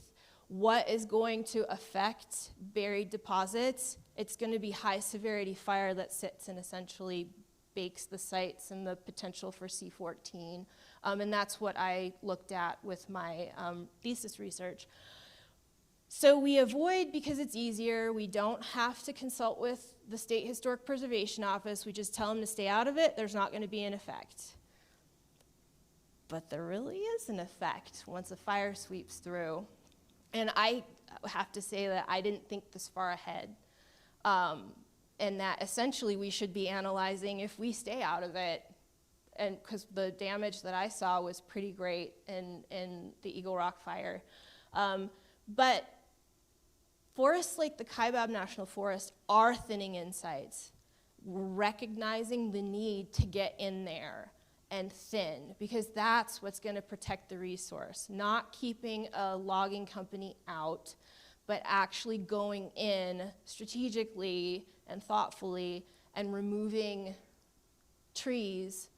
What is going to affect buried deposits? It's going to be high severity fire that sits and essentially bakes the sites and the potential for C14. And that's what I looked at with my thesis research. So we avoid because it's easier. We don't have to consult with the State Historic Preservation Office. We just tell them to stay out of it. There's not going to be an effect. But there really is an effect once a fire sweeps through. And I have to say that I didn't think this far ahead. And that essentially we should be analyzing if we stay out of it. And because the damage that I saw was pretty great in the Eagle Rock fire. But forests like the Kaibab National Forest are thinning in sites. We're recognizing the need to get in there and thin, because that's what's going to protect the resource. Not keeping a logging company out, but actually going in strategically and thoughtfully and removing trees.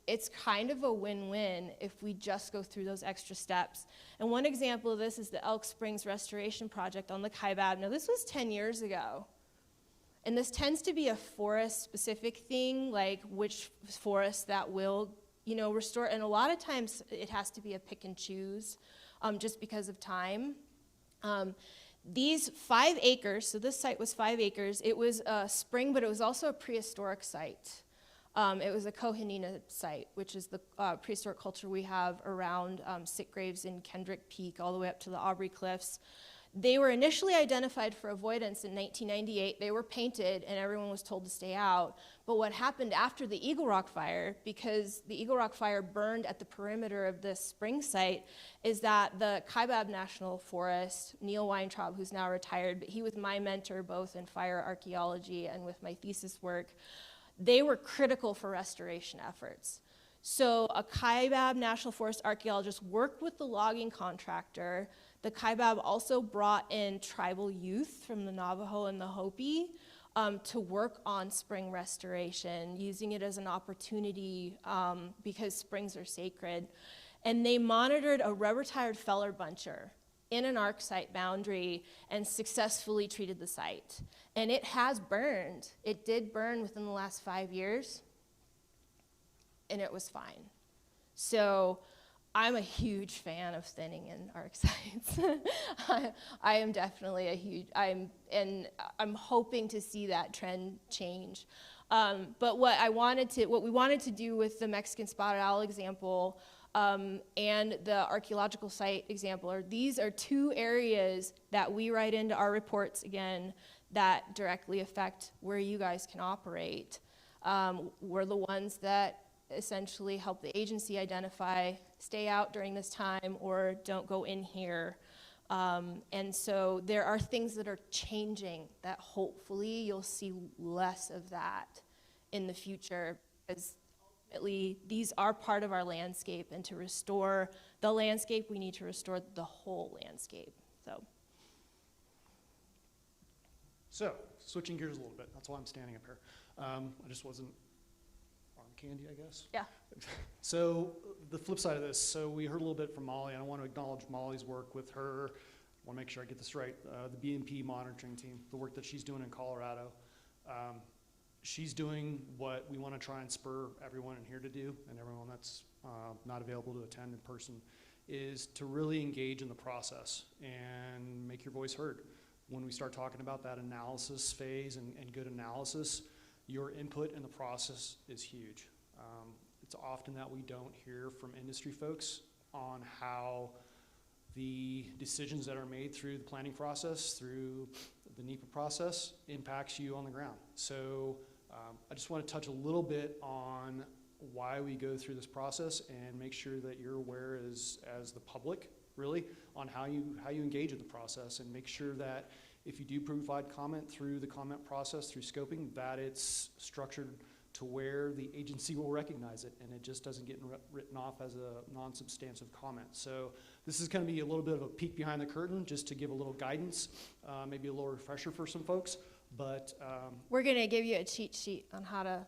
It's kind of a win-win if we just go through those extra steps. And one example of this is the Elk Springs Restoration Project on the Kaibab. Now, this was 10 years ago. And this tends to be a forest-specific thing, like which forest that will, restore. And a lot of times it has to be a pick and choose just because of time. These 5 acres, so this site was 5 acres. It was a spring, but it was also a prehistoric site. It was a Kohanina site, which is the prehistoric culture we have around sick graves in Kendrick Peak all the way up to the Aubrey Cliffs. They were initially identified for avoidance in 1998. They were painted, and everyone was told to stay out. But what happened after the Eagle Rock fire, because the Eagle Rock fire burned at the perimeter of this spring site, is that the Kaibab National Forest, Neil Weintraub, who's now retired, but he was my mentor both in fire archaeology and with my thesis work, they were critical for restoration efforts. So a Kaibab National Forest archaeologist worked with the logging contractor. The Kaibab also brought in tribal youth from the Navajo and the Hopi to work on spring restoration, using it as an opportunity because springs are sacred. And they monitored a rubber-tired feller buncher in an arc site boundary and successfully treated the site. And it has burned. It did burn within the last 5 years, and it was fine. So I'm a huge fan of thinning in arc sites. I am definitely I'm hoping to see that trend change. But what we wanted to do with the Mexican spotted owl example and the archaeological site example these are 2 areas that we write into our reports again that directly affect where you guys can operate. We're the ones that essentially help the agency identify, stay out during this time or don't go in here. And so there are things that are changing that hopefully you'll see less of that in the future because ultimately these are part of our landscape, and to restore the landscape, we need to restore the whole landscape. So, switching gears a little bit, that's why I'm standing up here. I just wasn't on candy, I guess. Yeah. So, the flip side of this, so we heard a little bit from Molly, and I want to acknowledge Molly's work with her, I want to make sure I get this right, the BMP monitoring team, the work that she's doing in Colorado. She's doing what we want to try and spur everyone in here to do, and everyone that's not available to attend in person, is to really engage in the process and make your voice heard. When we start talking about that analysis phase and good analysis, your input in the process is huge. It's often that we don't hear from industry folks on how the decisions that are made through the planning process, through the NEPA process, impacts you on the ground. So I just want to touch a little bit on why we go through this process and make sure that you're aware as the public, really, on how you engage in the process, and make sure that if you do provide comment through the comment process, through scoping, that it's structured to where the agency will recognize it and it just doesn't get written off as a non-substantive comment. So this is going to be a little bit of a peek behind the curtain just to give a little guidance, maybe a little refresher for some folks. But We're going to give you a cheat sheet on how to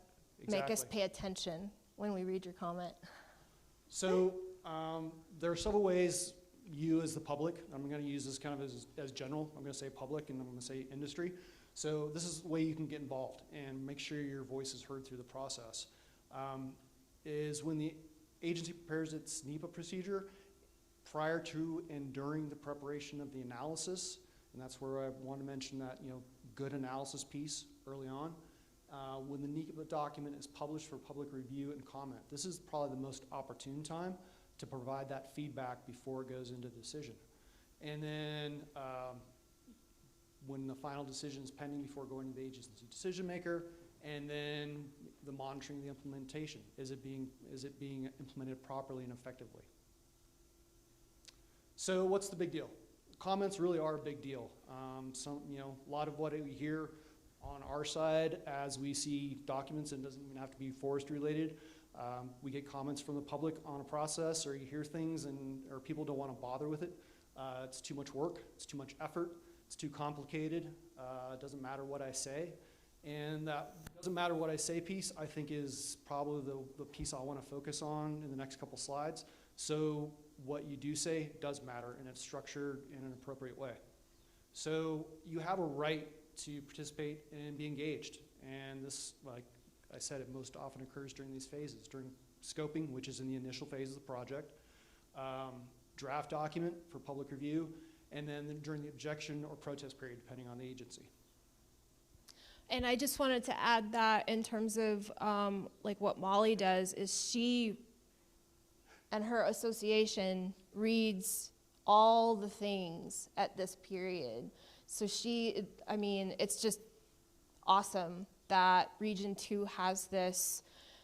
make us exactly. pay attention when we read your comment. So there are several ways you as the public, I'm going to use this kind of as general, I'm going to say public and I'm going to say industry. So this is the way you can get involved and make sure your voice is heard through the process. Is when the agency prepares its NEPA procedure, prior to and during the preparation of the analysis, and that's where I want to mention that, good analysis piece early on. When the NEPA document is published for public review and comment, this is probably the most opportune time to provide that feedback before it goes into decision. And then when the final decision is pending before going to the agency decision maker, and then the monitoring, the implementation. Is it being implemented properly and effectively? So what's the big deal? Comments really are a big deal. A lot of what we hear on our side as we see documents, and it doesn't even have to be forest related, we get comments from the public on a process, or you hear things or people don't want to bother with it. It's too much work, it's too much effort, it's too complicated, it doesn't matter what I say. And that doesn't matter what I say piece, I think, is probably the piece I want to focus on in the next couple slides. So what you do say does matter, and it's structured in an appropriate way. So you have a right to participate and be engaged. And this, like I said, it most often occurs during these phases, during scoping, which is in the initial phase of the project, draft document for public review, and then during the objection or protest period, depending on the agency. And I just wanted to add that in terms of like what Molly does is she and her association reads all the things at this period. So it's just awesome that Region 2 has this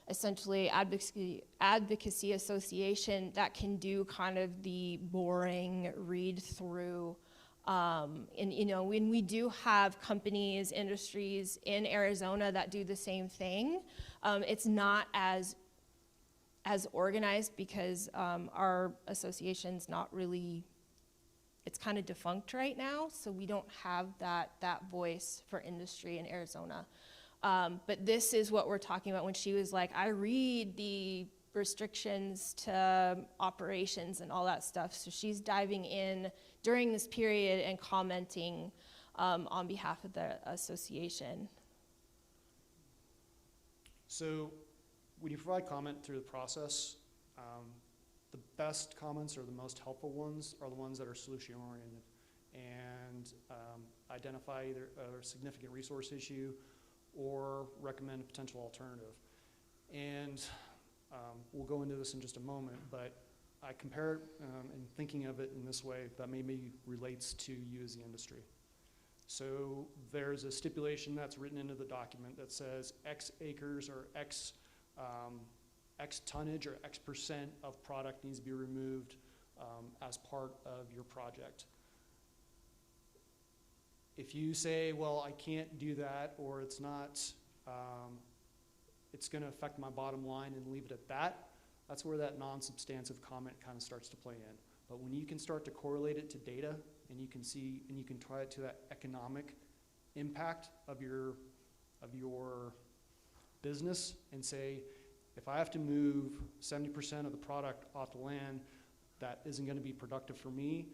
essentially advocacy association that can do kind of the boring read through. When we do have companies, industries in Arizona that do the same thing, it's not as organized because our association's not really, it's kind of defunct right now, so we don't have that voice for industry in Arizona. But this is what we're talking about when she was like, I read the restrictions to operations and all that stuff. So she's diving in during this period and commenting on behalf of the association. So when you provide comment through the process, the best comments or the most helpful ones are the ones that are solution oriented and identify either a significant resource issue or recommend a potential alternative. And we'll go into this in just a moment, but I compare it and thinking of it in this way that maybe relates to you as the industry. So there's a stipulation that's written into the document that says X acres or X tonnage or X percent of product needs to be removed as part of your project. If you say, well, I can't do that, or it's not it's gonna affect my bottom line and leave it at that, that's where that non-substantive comment kind of starts to play in. But when you can start to correlate it to data, and you can see, and you can tie it to that economic impact of your business, and say, if I have to move 70% of the product off the land, that isn't gonna be productive for me,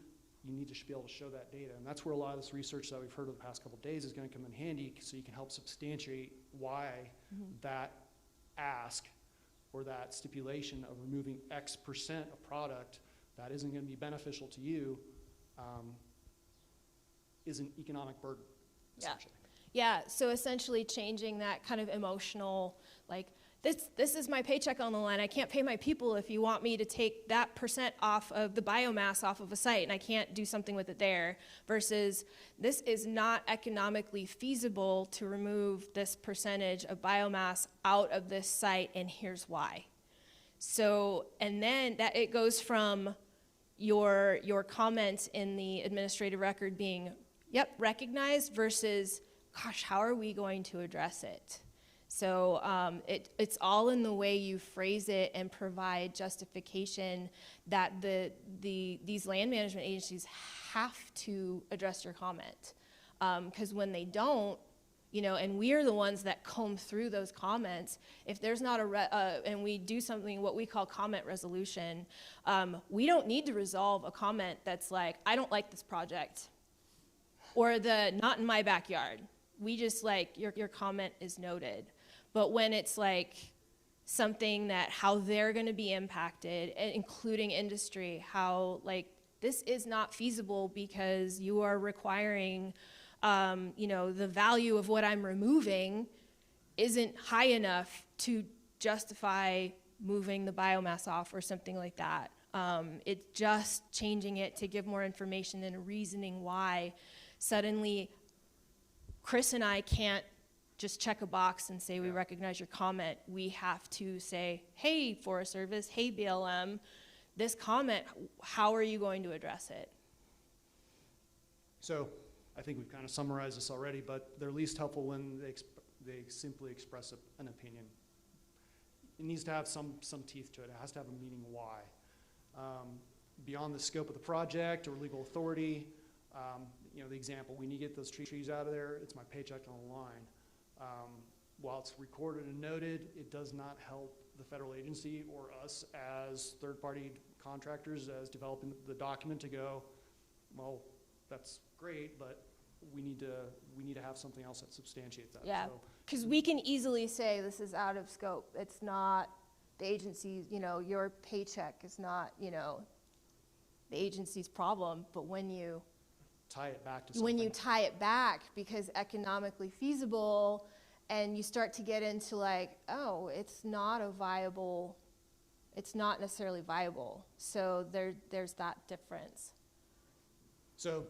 you need to be able to show that data. And that's where a lot of this research that we've heard over the past couple of days is gonna come in handy, so you can help substantiate why that ask or that stipulation of removing X percent of product that isn't gonna be beneficial to you is an economic burden, essentially. Yeah, so essentially changing that kind of emotional, like, this is my paycheck on the line. I can't pay my people if you want me to take that percent off of the biomass off of a site, and I can't do something with it there, versus this is not economically feasible to remove this percentage of biomass out of this site, and here's why. So, and then that it goes from your comment in the administrative record being, yep, recognized, versus, gosh, how are we going to address it? So it's all in the way you phrase it and provide justification that these land management agencies have to address your comment. Because when they don't, you know, and we're the ones that comb through those comments, if there's not and we do something, what we call comment resolution, we don't need to resolve a comment that's like, I don't like this project, or the not in my backyard. We just like, your comment is noted. But when it's like something that how they're gonna be impacted, including industry, how like this is not feasible because you are requiring, you know, the value of what I'm removing isn't high enough to justify moving the biomass off or something like that. It's just changing it to give more information and reasoning why suddenly Chris and I can't just check a box and say we recognize your comment. We have to say, hey, Forest Service, hey, BLM, this comment, how are you going to address it? So I think we've kind of summarized this already, but they're least helpful when they simply express an opinion. It needs to have some teeth to it. It has to have a meaning why. Beyond the scope of the project or legal authority, you know, the example, we need to get those trees out of there, it's my paycheck on the line. While it's recorded and noted, it does not help the federal agency or us as third-party contractors as developing the document to go, well, that's great, but we need to have something else that substantiates that. Yeah, because we can easily say this is out of scope. It's not the agency's, you know, your paycheck is not, you know, the agency's problem, but when you tie it back to something. When you tie it back because economically feasible, and you start to get into like, oh, it's not necessarily viable. So there's that difference. So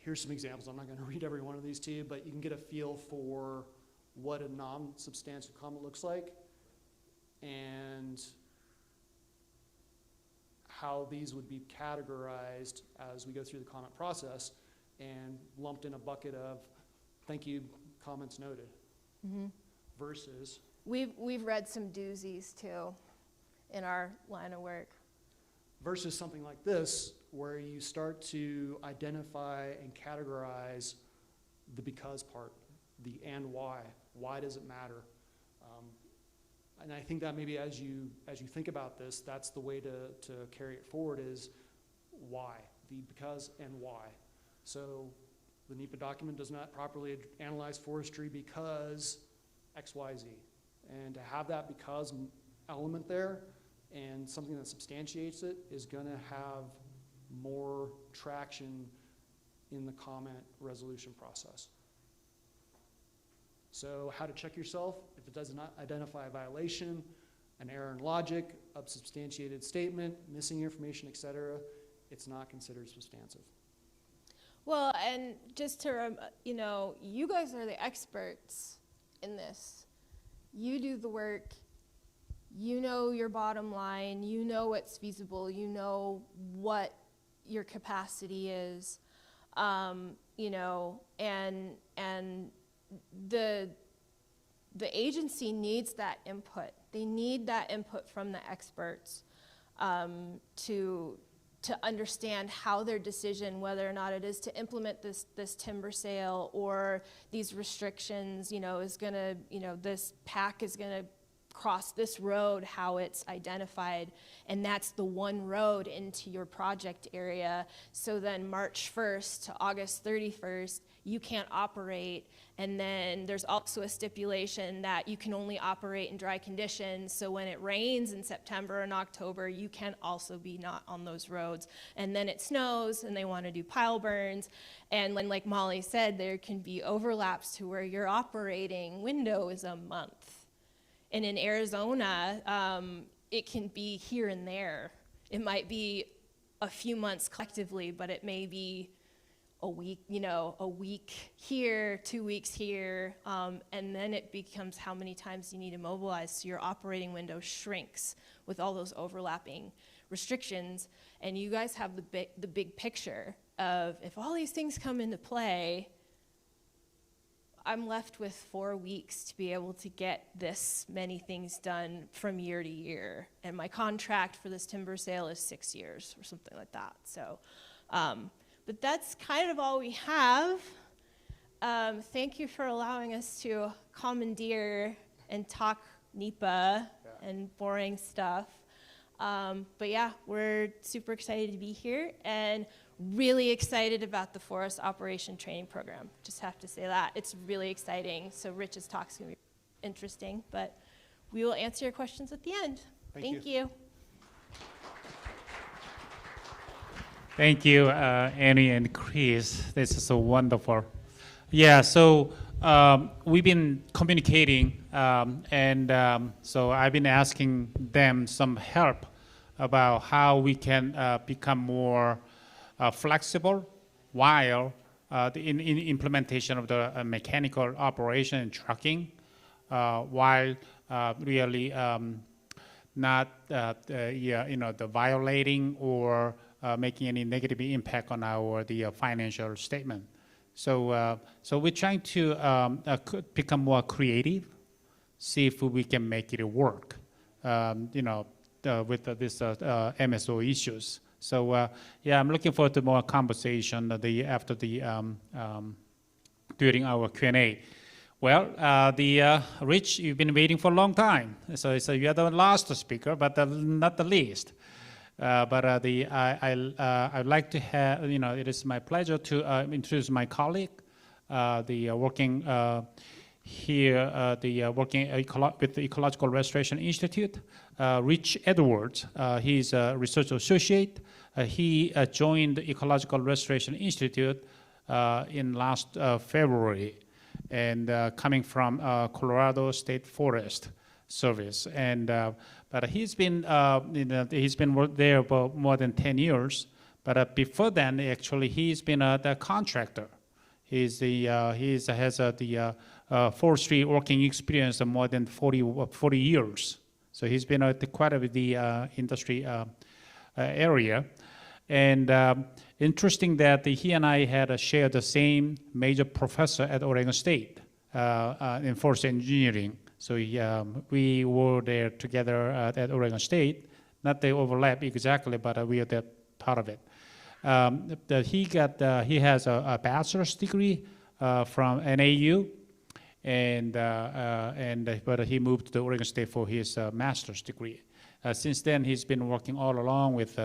here's some examples. I'm not going to read every one of these to you, but you can get a feel for what a non-substantive comment looks like and how these would be categorized as we go through the comment process and lumped in a bucket of thank you, comments noted, versus we've read some doozies too in our line of work. Versus something like this where you start to identify and categorize the because part, the and why. Why does it matter? And I think that maybe as you think about this, that's the way to carry it forward is why, the because and why. So the NEPA document does not properly analyze forestry because X, Y, Z. And to have that because element there and something that substantiates it is going to have more traction in the comment resolution process. So how to check yourself, if it does not identify a violation, an error in logic, a substantiated statement, missing information, etc., it's not considered substantive. Well, and just to, you know, you guys are the experts in this. You do the work, you know your bottom line, you know what's feasible, you know what your capacity is, you know, and the agency needs that input. They need that input from the experts to understand how their decision, whether or not it is to implement this timber sale or these restrictions, is gonna, this pack is gonna cross this road, how it's identified, and that's the one road into your project area. So then March 1st to August 31st, you can't operate, and then there's also a stipulation that you can only operate in dry conditions, so when it rains in September and October, you can also be not on those roads. And then it snows, and they want to do pile burns, and when, like Molly said, there can be overlaps to where your operating window is a month. And in Arizona, it can be here and there. It might be a few months collectively, but it may be a week, a week here, 2 weeks here, and then it becomes how many times you need to mobilize, so your operating window shrinks with all those overlapping restrictions. And you guys have the big picture of, if all these things come into play, I'm left with 4 weeks to be able to get this many things done from year to year. And my contract for this timber sale is 6 years or something like that. So, but that's kind of all we have. Thank you for allowing us to commandeer and talk NEPA and boring stuff. But yeah, we're super excited to be here and really excited about the Forest Operation Training Program. Just have to say that. It's really exciting. So Rich's talk's going to be interesting, but we will answer your questions at the end. Thank you. Thank you, Annie and Chris. This is so wonderful. Yeah, so we've been communicating, so I've been asking them some help about how we can become more flexible while in implementation of the mechanical operation and trucking, while really not the violating or making any negative impact on the financial statement. So we're trying to become more creative, see if we can make it work, with this MSO issues. So yeah, I'm looking forward to more conversation after during our Q&A. Well, Rich, you've been waiting for a long time. So you're the last speaker, but not the least. I'd like to have, it is my pleasure to introduce my colleague, working here, working with the Ecological Restoration Institute, Rich Edwards. He's a research associate. He joined the Ecological Restoration Institute in last February, and coming from Colorado State Forest Service. But he's been there for more than 10 years. But before then, actually, he's been the contractor. He has the forestry working experience of more than 40 years. So he's been quite a bit the industry area. And interesting that he and I had shared the same major professor at Oregon State in forest engineering. So we were there together at Oregon State. Not the overlap exactly, but we are that part of it. He has a bachelor's degree from NAU, but he moved to Oregon State for his master's degree. Since then, he's been working all along with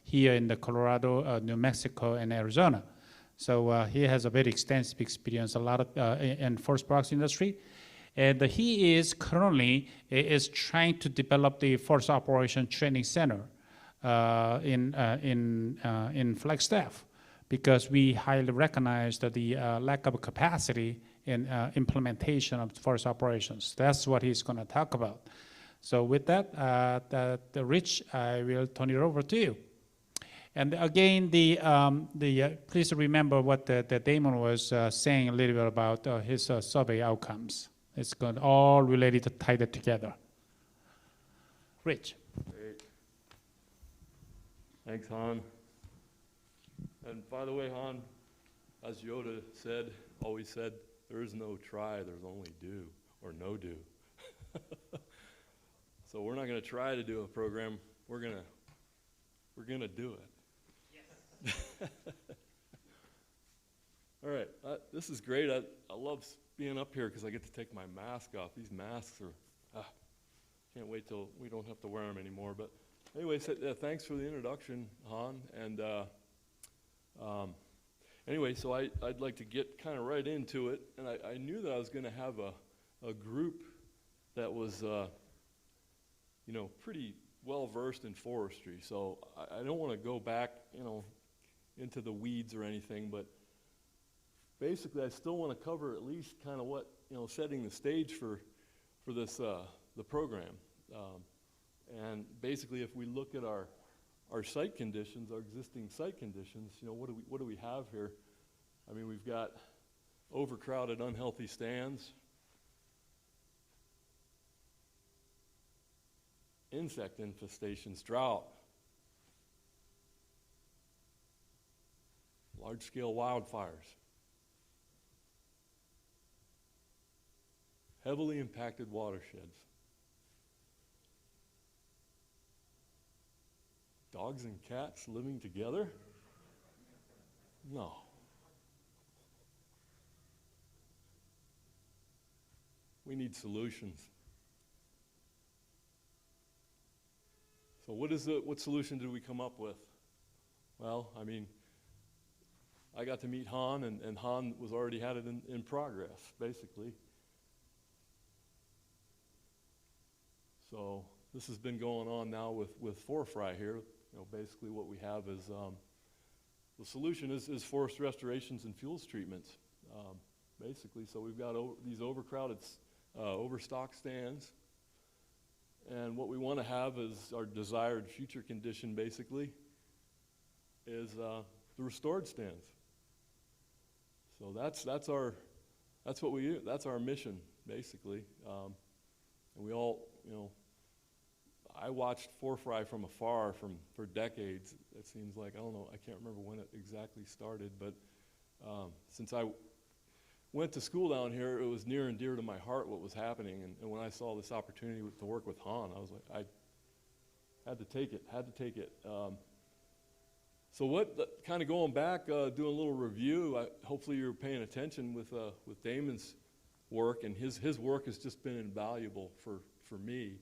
here in the Colorado, New Mexico, and Arizona. So he has a very extensive experience, a lot of in forest products industry. And he is currently trying to develop the Forest Operation Training Center in Flagstaff, because we highly recognize that the lack of capacity in implementation of forest operations. That's what he's going to talk about. So with that, Rich, I will turn it over to you. And again, please remember what the Damon was saying a little bit about his survey outcomes. It's going all related to tie that together. Rich. Great. Thanks, Han. And by the way, Han, as Yoda said, always said, there is no try, there's only do. or no do. So we're not going to try to do a program. We're going to do it. Yes. All right, this is great. I love being up here because I get to take my mask off. These masks are, can't wait till we don't have to wear them anymore. But anyway, so, thanks for the introduction, Han. And anyway, so I'd like to get kind of right into it. And I knew that I was going to have a group that was, you know, pretty well versed in forestry. So I don't want to go back, you know, into the weeds or anything, but basically I still want to cover at least kind of what, you know, setting the stage for this, the program. And basically if we look at our site conditions, our existing site conditions, you know, what do we have here? I mean, we've got overcrowded, unhealthy stands, insect infestations, drought, large-scale wildfires, heavily impacted watersheds, dogs and cats living together? No. We need solutions. So what solution did we come up with? Well, I mean, I got to meet Han, and Han was already had it in progress, basically. So this has been going on now with forestry here. You know, basically what we have is, the solution is forest restorations and fuels treatments, basically. So we've got these overcrowded, overstock stands. And what we want to have is our desired future condition, basically, is the restored stands. So that's what we do. That's our mission, basically. And we all, you know, I watched forestry from afar for decades. It seems like, I don't know, I can't remember when it exactly started, but since I went to school down here, it was near and dear to my heart what was happening. And when I saw this opportunity to work with Han, I was like, I had to take it. So what, kind of going back, doing a little review, hopefully you're paying attention with Damon's work, and his work has just been invaluable for me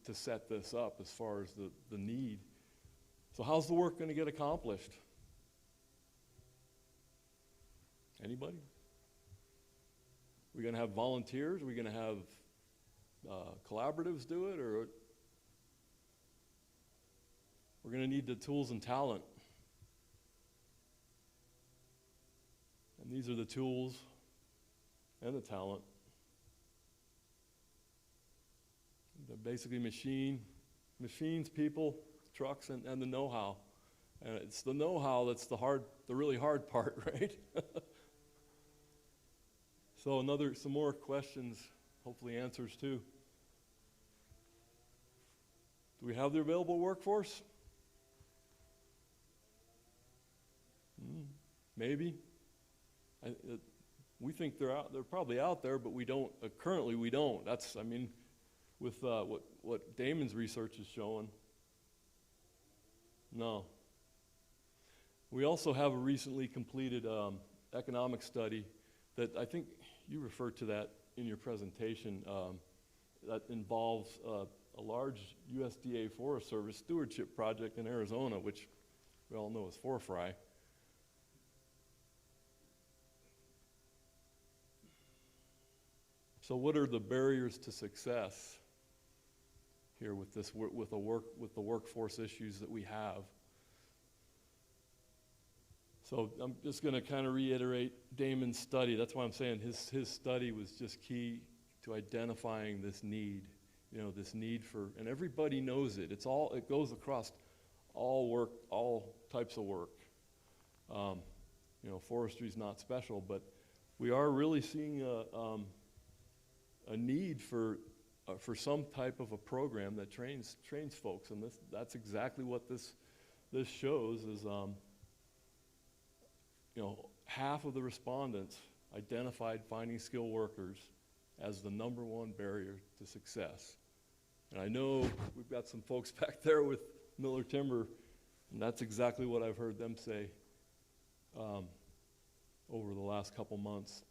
to set this up as far as the need. So how's the work going to get accomplished? Anybody? We're going to have volunteers? Are we going to have collaboratives do it? Or we're going to need the tools and talent. And these are the tools and the talent. They're basically machines, people, trucks, and the know-how. And it's the know-how that's the really hard part, right? So some more questions, hopefully answers too. Do we have the available workforce? Maybe. We think they're probably out there, but we don't, currently we don't. That's, I mean, with what Damon's research is showing. No. We also have a recently completed economic study that I think you referred to that in your presentation, that involves a large USDA Forest Service stewardship project in Arizona, which we all know is forestry. So what are the barriers to success here with the workforce issues that we have? So I'm just going to kind of reiterate Damon's study. That's why I'm saying his study was just key to identifying this need, you know, this need for, and everybody knows it. It goes across all work, all types of work. You know, forestry is not special, but we are really seeing a need for some type of a program that trains folks, and that's exactly what this shows is. You know, half of the respondents identified finding skilled workers as the #1 barrier to success. And I know we've got some folks back there with Miller Timber, and that's exactly what I've heard them say over the last couple months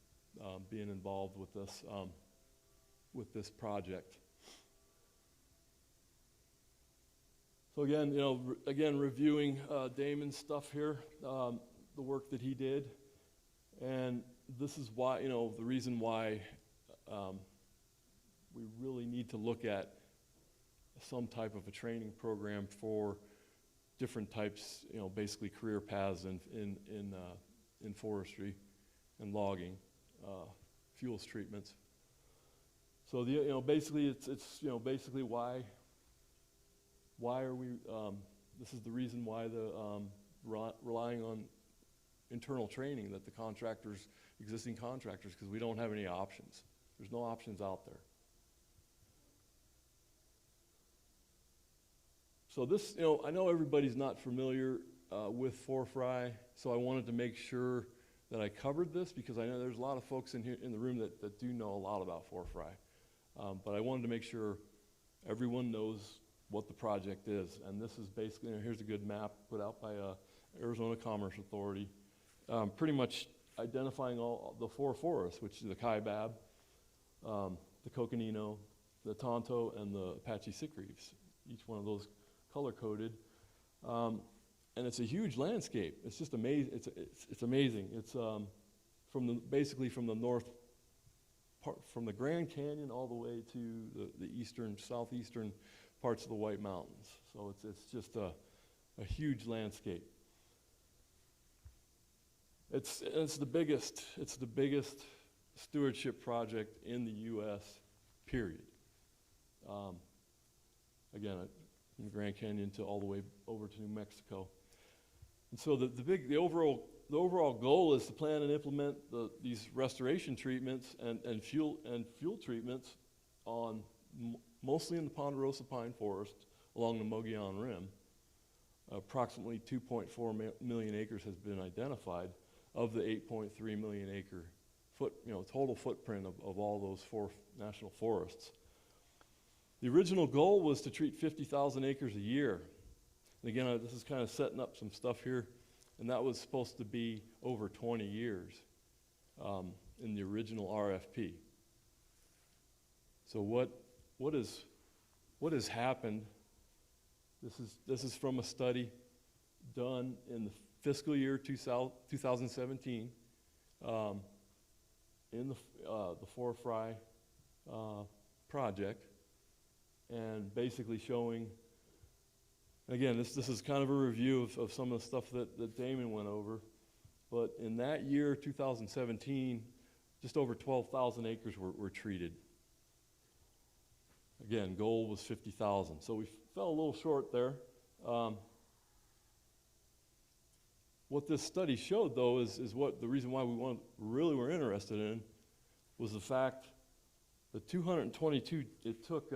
being involved with this project. So again, reviewing Damon's stuff here, the work that he did, and this is why, the reason why we really need to look at some type of a training program for different types, basically career paths in forestry and logging, fuels treatments. So basically it's basically why are we, this is the reason why relying on internal training that the existing contractors, because we don't have any options. There's no options out there. So this, I know everybody's not familiar with forestry, so I wanted to make sure that I covered this, because I know there's a lot of folks in the room that do know a lot about forestry. But I wanted to make sure everyone knows what the project is. And this is basically, here's a good map put out by Arizona Commerce Authority, pretty much identifying all the 4 forests, which is the Kaibab, the Coconino, the Tonto, and the Apache sickreeves. Each one of those color-coded. And it's a huge landscape. It's just amazing. It's amazing. It's basically from the north part, from the Grand Canyon all the way to the southeastern parts of the White Mountains. So it's just a huge landscape. It's the biggest stewardship project in the U.S. Period. Again, from the Grand Canyon to all the way over to New Mexico. And so the overall goal is to plan and implement these restoration treatments and fuel treatments mostly in the Ponderosa Pine Forest along the Mogollon Rim. Approximately 2.4 million acres has been identified of the 8.3 million acre total footprint of all those 4 national forests. The original goal was to treat 50,000 acres a year. And again, this is kind of setting up some stuff here, and that was supposed to be over 20 years in the original RFP. So what has happened? This is from a study done in the fiscal year 2017 in the forestry project. And basically showing, again, this is kind of a review of some of the stuff that Damon went over. But in that year, 2017, just over 12,000 acres were treated. Again, goal was 50,000. So we fell a little short there. What this study showed, though, is what the reason why we really were interested in was the fact that it took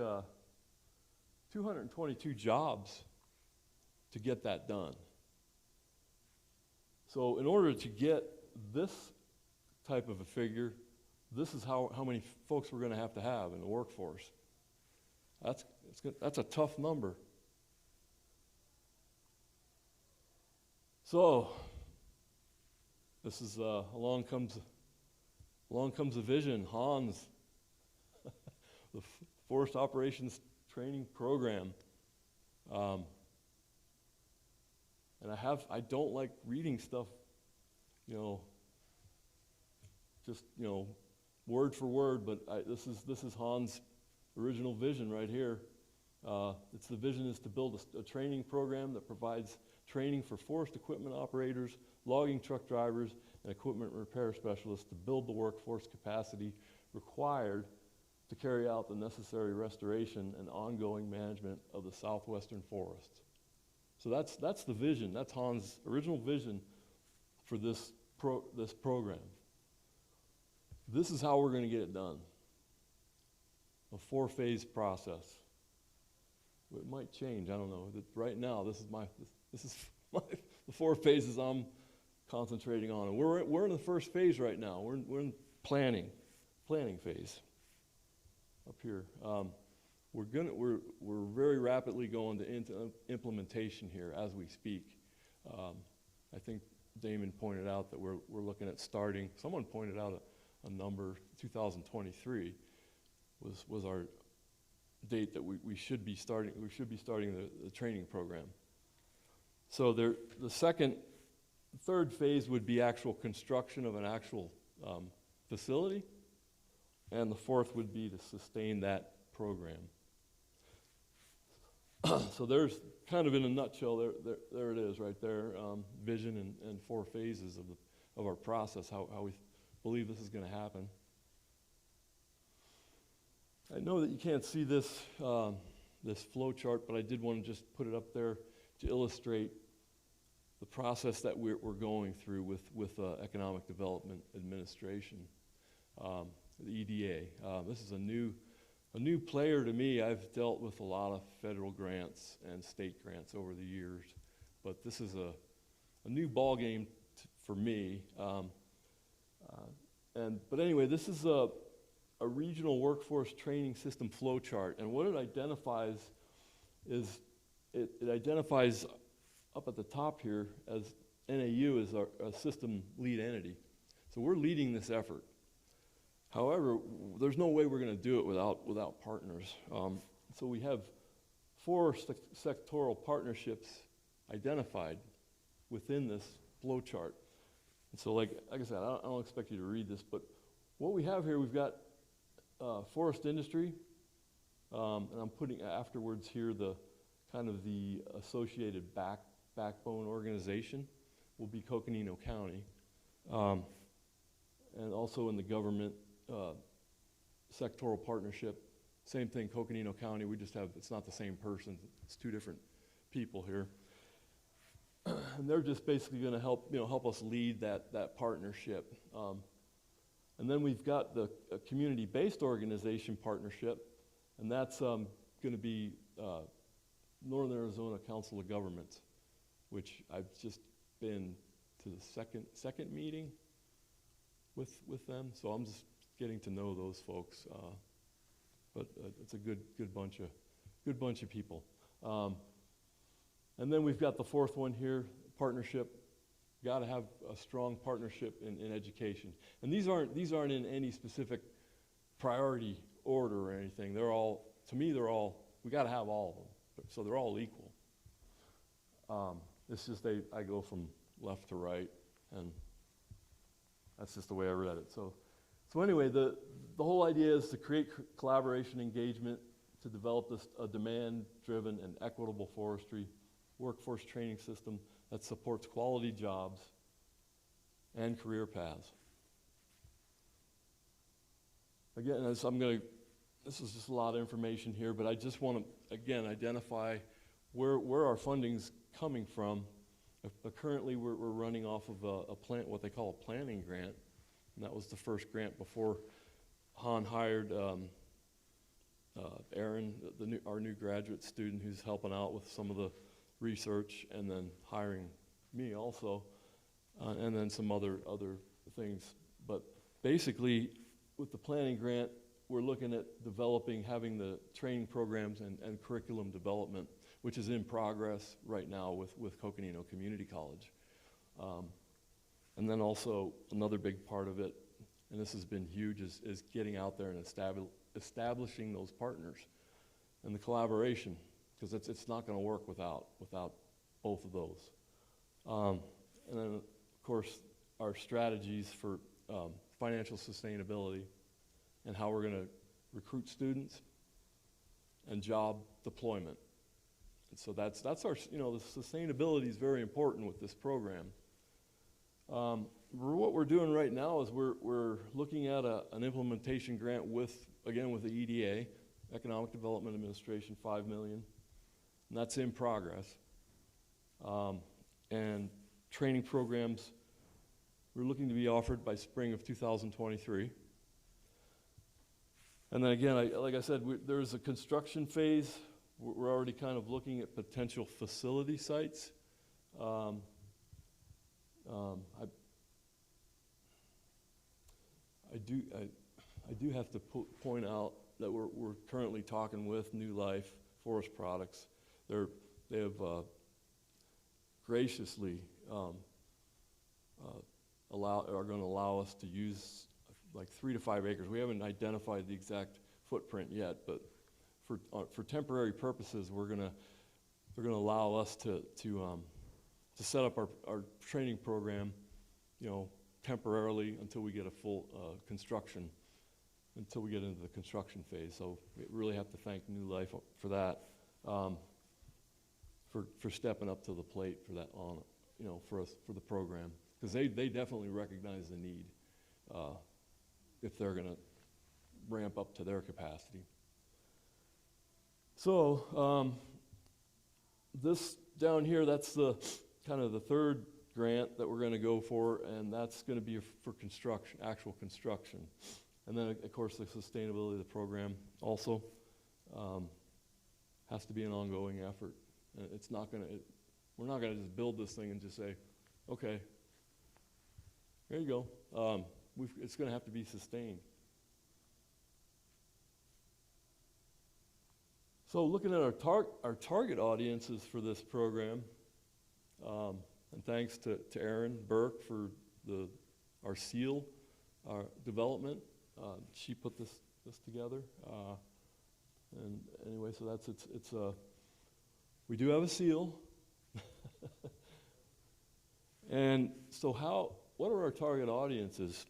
222 jobs to get that done. So in order to get this type of a figure, this is how many folks we're going to have in the workforce. That's a tough number. So this is along comes a vision. Hans, the Forest Operations Training Program. And I don't like reading stuff, just word for word. But this is Hans' original vision right here. The vision is to build a training program that provides training for forest equipment operators, logging truck drivers, and equipment repair specialists to build the workforce capacity required to carry out the necessary restoration and ongoing management of the southwestern forests. So that's the vision. That's Hans' original vision for this program. This is how we're going to get it done. A 4-phase process. It might change. I don't know. Right now, this is the 4 phases I'm concentrating on. And we're in the first phase right now. We're in planning phase. up here. We're very rapidly going into implementation here as we speak. I think Damon pointed out that we're looking at starting. Someone pointed out a number. 2023 was our date that we should be starting. We should be starting the training program. So the third phase would be actual construction of an actual facility, and the fourth would be to sustain that program. So there's kind of in a nutshell, there it is right there, vision and 4 phases of our process, how we believe this is going to happen. I know that you can't see this, this flow chart, but I did want to just put it up there to illustrate the process that we're going through with Economic Development Administration, the EDA. This is a new player to me. I've dealt with a lot of federal grants and state grants over the years, but this is a new ball game for me. But anyway, this is a regional workforce training system flow chart, and what it identifies is it identifies up at the top here as NAU is our system lead entity. So we're leading this effort. However, there's no way we're going to do it without partners. So we have 4 sectoral partnerships identified within this flow chart. And so like I said, I don't expect you to read this, but what we have here, we've got forest industry, and I'm putting afterwards here the kind of the associated backbone organization will be Coconino County, and also in the government sectoral partnership, same thing, Coconino County. We just have, it's not the same person, it's 2 different people here. And they're just basically going to help us lead that partnership. And then we've got the community-based organization partnership, and that's going to be Northern Arizona Council of Governments, which I've just been to the second meeting with them, so I'm just getting to know those folks. But it's a good bunch of people. And then we've got the 4th one here, partnership. Got to have a strong partnership in education. And these aren't in any specific priority order or anything. They're all, to me, we got to have all of them. So they're all equal. It's just I go from left to right, and that's just the way I read it. So anyway, the whole idea is to create collaboration, engagement, to develop a demand-driven and equitable forestry workforce training system that supports quality jobs and career paths. Again, this is just a lot of information here, but I just want to, again, identify where our funding's coming from. Currently, we're running off of what they call a planning grant, and that was the first grant before Han hired Aaron, our new graduate student who's helping out with some of the research, and then hiring me also, and then some other things. But basically, with the planning grant, we're looking at having the training programs and curriculum development, which is in progress right now with Coconino Community College. And then also another big part of it, and this has been huge, is getting out there and establishing those partners and the collaboration, because it's not going to work without both of those. And then, of course, our strategies for financial sustainability and how we're going to recruit students and job deployment. And so that's our, the sustainability is very important with this program. What we're doing right now is we're looking at an implementation grant with the EDA, Economic Development Administration, $5 million, and that's in progress. And training programs we're looking to be offered by spring of 2023. And then again, like I said, there's a construction phase. We're already kind of looking at potential facility sites. I do have to point out that we're currently talking with, New Life Forest Products, they have graciously are going to allow us to use like 3 to 5 acres. We haven't identified the exact footprint yet, but for temporary purposes, they're going to allow us to set up our training program, temporarily until we get a full construction, until we get into the construction phase. So we really have to thank New Life for that, for stepping up to the plate for that for us, for the program, because they definitely recognize the need if they're going to ramp up to their capacity. So this down here, that's the kind of the third grant that we're going to go for, and that's going to be for construction, actual construction. And then, of course, the sustainability of the program also has to be an ongoing effort. It's not going to, we're not going to just build this thing and just say, okay, here you go. It's going to have to be sustained. So looking at our target audiences for this program, and thanks to Erin Burke for our seal development. She put this together. And anyway, so it's we do have a seal. And so what are our target audiences?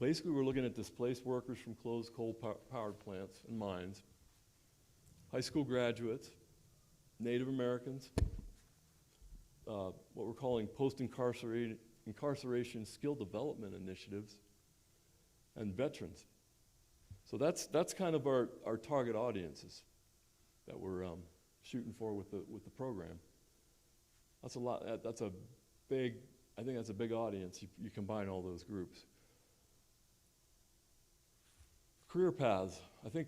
Basically, we're looking at displaced workers from closed coal-powered plants and mines, high school graduates, Native Americans, what we're calling post-incarceration skill development initiatives, and veterans. So that's kind of our target audiences that we're shooting for with the program. That's a lot. I think that's a big audience. You combine all those groups. Career paths. I think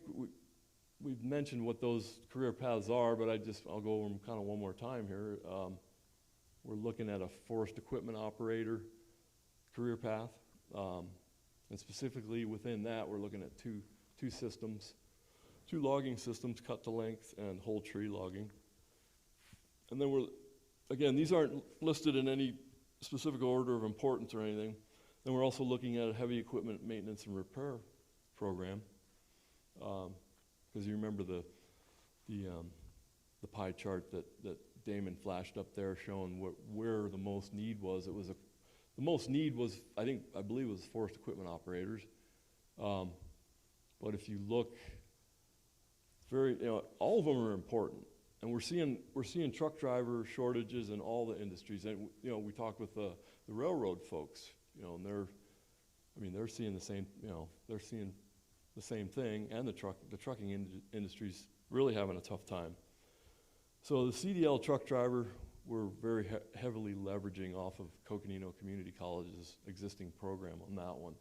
we've mentioned what those career paths are, but I'll go over them kind of one more time here. We're looking at a forest equipment operator career path, and specifically within that, we're looking at two systems, 2 logging systems, cut to length and whole tree logging. And then again, these aren't listed in any specific order of importance or anything. Then we're also looking at a heavy equipment maintenance and repair program, because you remember the pie chart that Damon flashed up there showing where the most need was. The most need was, I believe it was forest equipment operators. But if you look, all of them are important. And we're seeing truck driver shortages in all the industries. And we talked with the railroad folks, and they're seeing the same, they're seeing the same thing, and the trucking industry's really having a tough time. So the CDL truck driver, we're very heavily leveraging off of Coconino Community College's existing program on that one.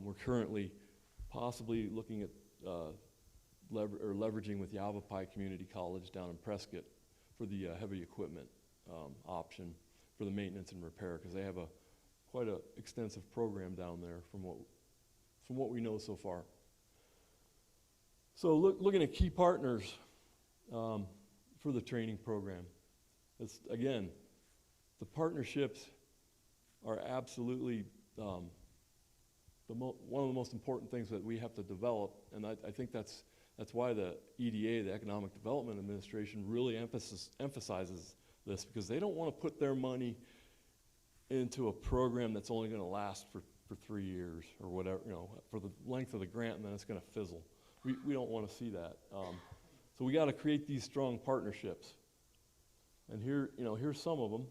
We're currently possibly looking at leveraging with Yavapai Community College down in Prescott for the heavy equipment option for the maintenance and repair, because they have quite an extensive program down there from what we know so far. So looking at key partners for the training program. Again, the partnerships are absolutely one of the most important things that we have to develop, and I think that's why the EDA, the Economic Development Administration, really emphasizes this, because they don't want to put their money into a program that's only going to last for 3 years or whatever, for the length of the grant, and then it's going to fizzle. We don't want to see that. So we got to create these strong partnerships. And here's some of them.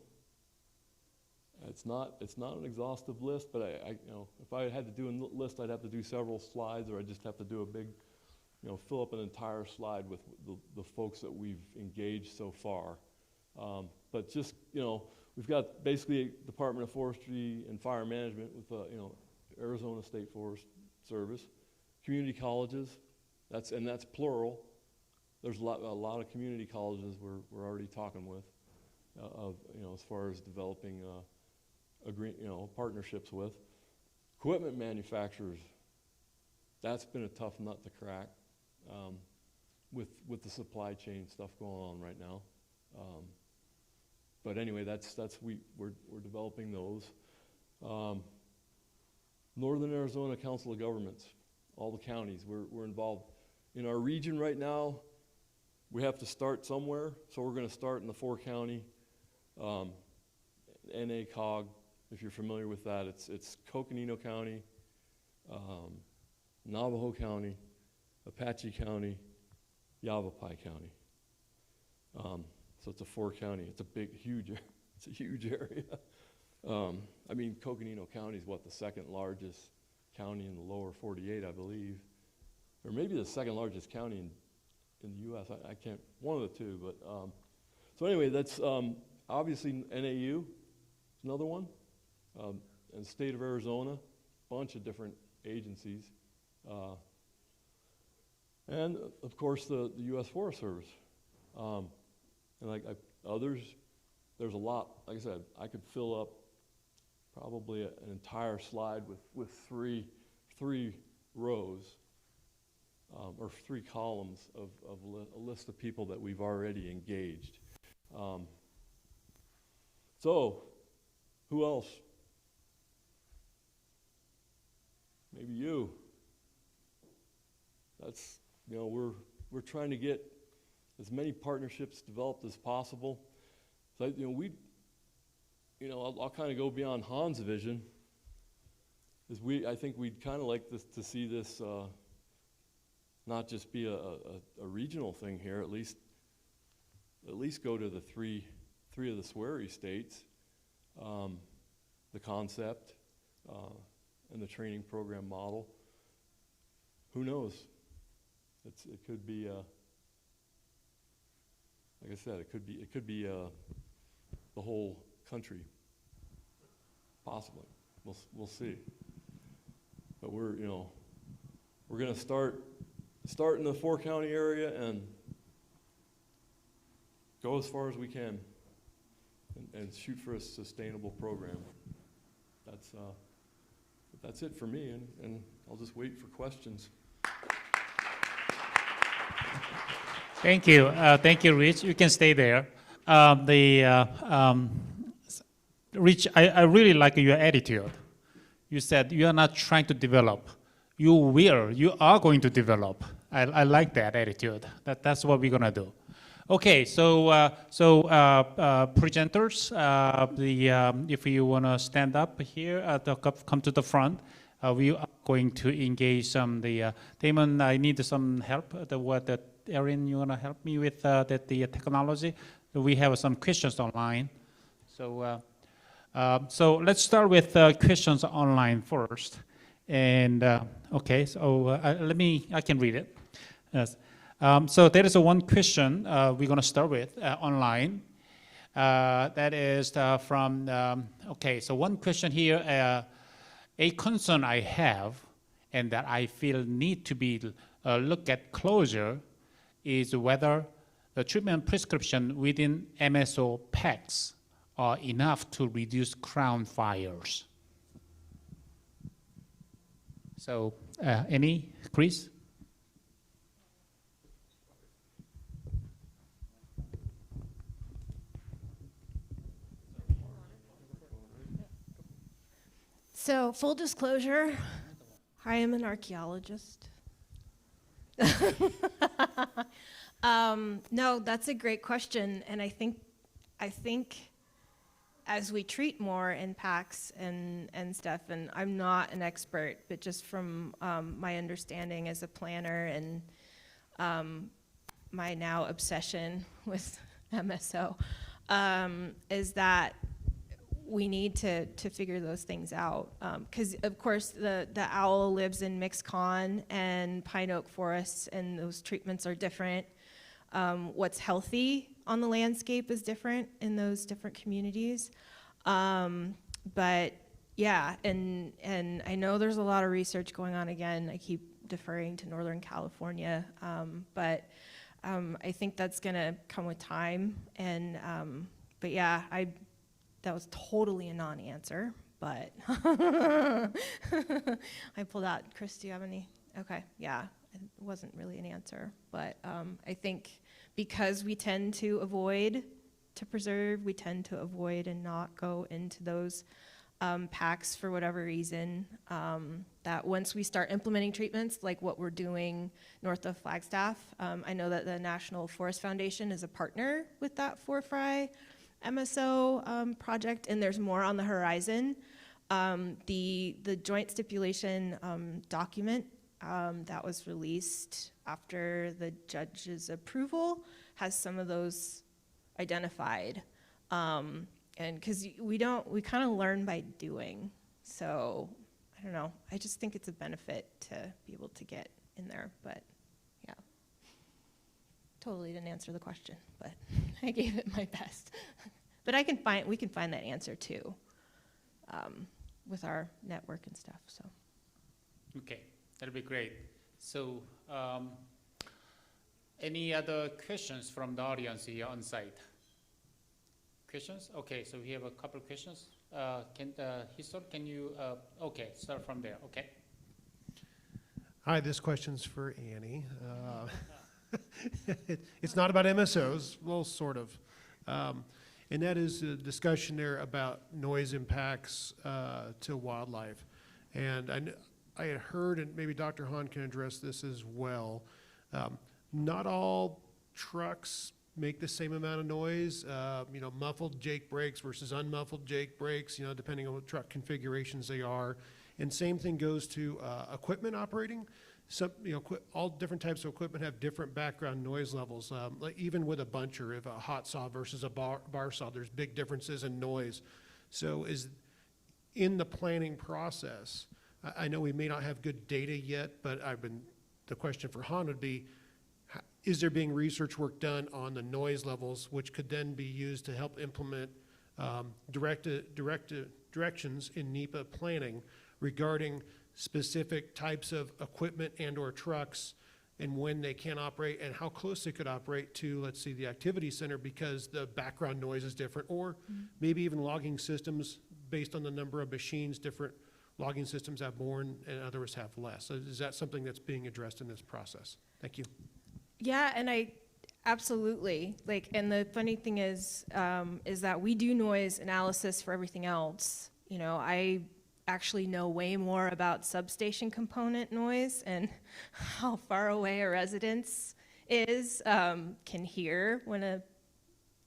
It's not an exhaustive list, but if I had to do a list, I'd have to do several slides, or I'd just have to do a big, fill up an entire slide with the folks that we've engaged so far. But just, we've got basically Department of Forestry and Fire Management with, Arizona State Forest Service, community colleges, that's plural. There's a lot of community colleges we're already talking with, as far as developing partnerships with. Equipment manufacturers, that's been a tough nut to crack with the supply chain stuff going on right now. But anyway, we're developing those. Northern Arizona Council of Governments, all the counties, we're involved. In our region right now, we have to start somewhere, so we're going to start in the 4-county NACOG. If you're familiar with that, it's Coconino County, Navajo County, Apache County, Yavapai County. So it's a 4-county. It's a big, huge, it's a huge area. I mean, Coconino County is what, the 2nd largest county in the lower 48, I believe, or maybe the 2nd largest county in the U.S. I can't, one of the two. But so anyway, that's obviously NAU is another one, and the state of Arizona, bunch of different agencies, and of course the U.S. Forest Service, and like others. There's a lot. Like I said, I could fill up probably an entire slide with three rows or 3 columns of a list of people that we've already engaged. So, who else? Maybe you. That's, we're trying to get as many partnerships developed as possible. So, I'll kind of go beyond Han's vision. I think we'd kind of like to see this not just be a regional thing here. At least go to the three of the SWRI states. The concept and the training program model. Who knows? It could be. Like I said, it could be the whole country, possibly. We'll see. But we're going to start in the 4-county area and go as far as we can, and shoot for a sustainable program. That's it for me, and I'll just wait for questions. Thank you, Rich. You can stay there. Rich, I really like your attitude. You said you are not trying to develop. You are going to develop. I like that attitude. That's what we're gonna do. Okay, so presenters, if you wanna stand up here, come to the front. We are going to engage some Damon. I need some help. Erin, you wanna help me with the technology? We have some questions online. So let's start with questions online first. And okay, so I can read it. Yes. So there is one question we're gonna start with online. That is from. Okay, so one question here. A concern I have, and that I feel need to be looked at closer, is whether the treatment prescription within MSO packs are enough to reduce crown fires. So, Chris? So, full disclosure, I am an archaeologist. No, that's a great question, and I think as we treat more in packs and stuff, and I'm not an expert, but just from my understanding as a planner and my now obsession with MSO, is that we need to figure those things out. Because of course the owl lives in mixed con and pine oak forests, and those treatments are different. What's healthy on the landscape is different in those different communities. But yeah, and I know there's a lot of research going on. Again, I keep deferring to Northern California, but I think that's gonna come with time. And but yeah, that was totally a non-answer, but I pulled out. Chris, do you have any Okay, yeah, it wasn't really an answer, but I think because we tend to avoid to preserve, we tend to avoid and not go into those packs for whatever reason, that once we start implementing treatments like what we're doing north of Flagstaff, I know that the National Forest Foundation is a partner with that Forefry MSO project, and there's more on the horizon. The joint stipulation document that was released after the judge's approval has some of those identified. And because we kind of learn by doing. So I don't know. I just think it's a benefit to be able to get in there. But yeah, totally didn't answer the question, but I gave it my best. But we can find that answer too, with our network and stuff. So. Okay, that'll be great. So, any other questions from the audience here on site? Questions? Okay, so we have a couple of questions. Can you, okay, start from there, okay. Hi, this question's for Annie. It's not about MSOs, well, sort of. And that is a discussion there about noise impacts to wildlife. And I had heard, and maybe Dr. Hahn can address this as well, not all trucks make the same amount of noise, muffled Jake brakes versus unmuffled Jake brakes, depending on what truck configurations they are. And same thing goes to equipment operating. Some, all different types of equipment have different background noise levels. Like even with a buncher, if a hot saw versus a bar saw, there's big differences in noise. So in the planning process, I know we may not have good data yet, but the question for Han would be, is there being research work done on the noise levels, which could then be used to help implement directions in NEPA planning regarding specific types of equipment and or trucks and when they can operate and how close they could operate to, let's see, the activity center because the background noise is different, or maybe even logging systems based on the number of machines, different logging systems have more and others have less. So is that something that's being addressed in this process? Thank you. Yeah, and I absolutely and the funny thing is that we do noise analysis for everything else. I actually know way more about substation component noise and how far away a residence is, can hear when a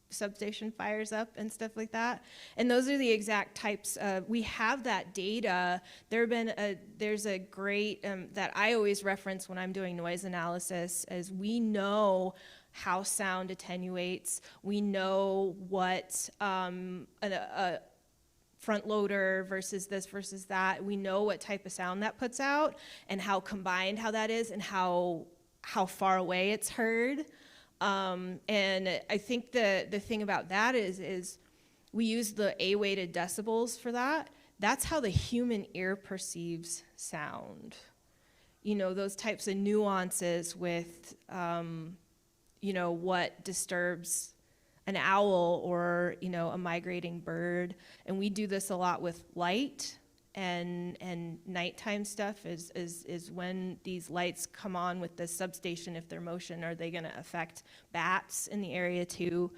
substation fires up and stuff like that. And those are the exact types of, we have that data. There's a great, that I always reference when I'm doing noise analysis, is we know how sound attenuates. We know what a front loader versus this versus that. We know what type of sound that puts out and how combined how that is and how far away it's heard. And I think the thing about that is we use the A-weighted decibels for that. That's how the human ear perceives sound. Those types of nuances with, what disturbs an owl or, a migrating bird. And we do this a lot with light and nighttime stuff is when these lights come on with the substation. If they're motion, are they going to affect bats in the area too?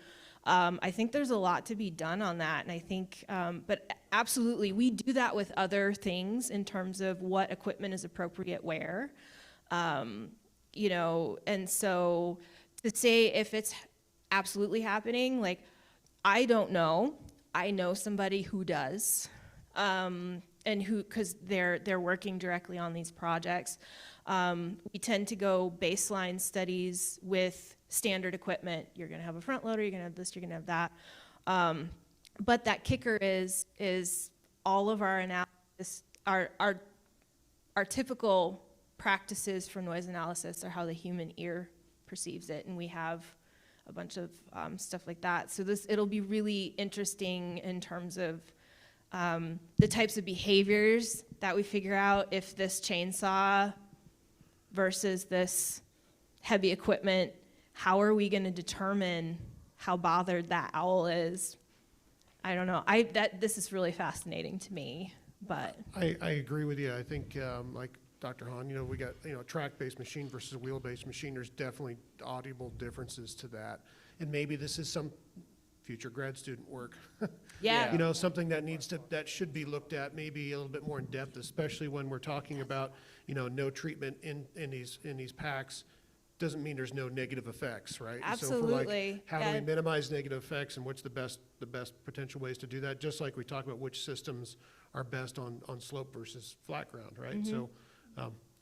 I think there's a lot to be done on that, and I think, but absolutely, we do that with other things in terms of what equipment is appropriate where, and so to say if it's absolutely happening, I don't know. I know somebody who does. And because they're working directly on these projects. We tend to go baseline studies with standard equipment. You're going to have a front loader, you're going to have this, you're going to have that. But that kicker is all of our analysis, our typical practices for noise analysis are how the human ear perceives it, and we have a bunch of stuff like that. So it'll be really interesting in terms of the types of behaviors that we figure out if this chainsaw versus this heavy equipment, how are we going to determine how bothered that owl is? I don't know. This is really fascinating to me, but. I agree with you. I think, like Dr. Hahn, you know, we got, you know, track-based machine versus a wheel-based machine. There's definitely audible differences to that. And maybe this is some future grad student work. Yeah. You know, something that needs to, that should be looked at maybe a little bit more in depth, especially when we're talking about, you know, no treatment in these packs. Doesn't mean there's no negative effects, right? And so if we're like, Absolutely. how do Yeah. we minimize negative effects, and what's the best potential ways to do that? Just like we talk about which systems are best on slope versus flat ground, right? So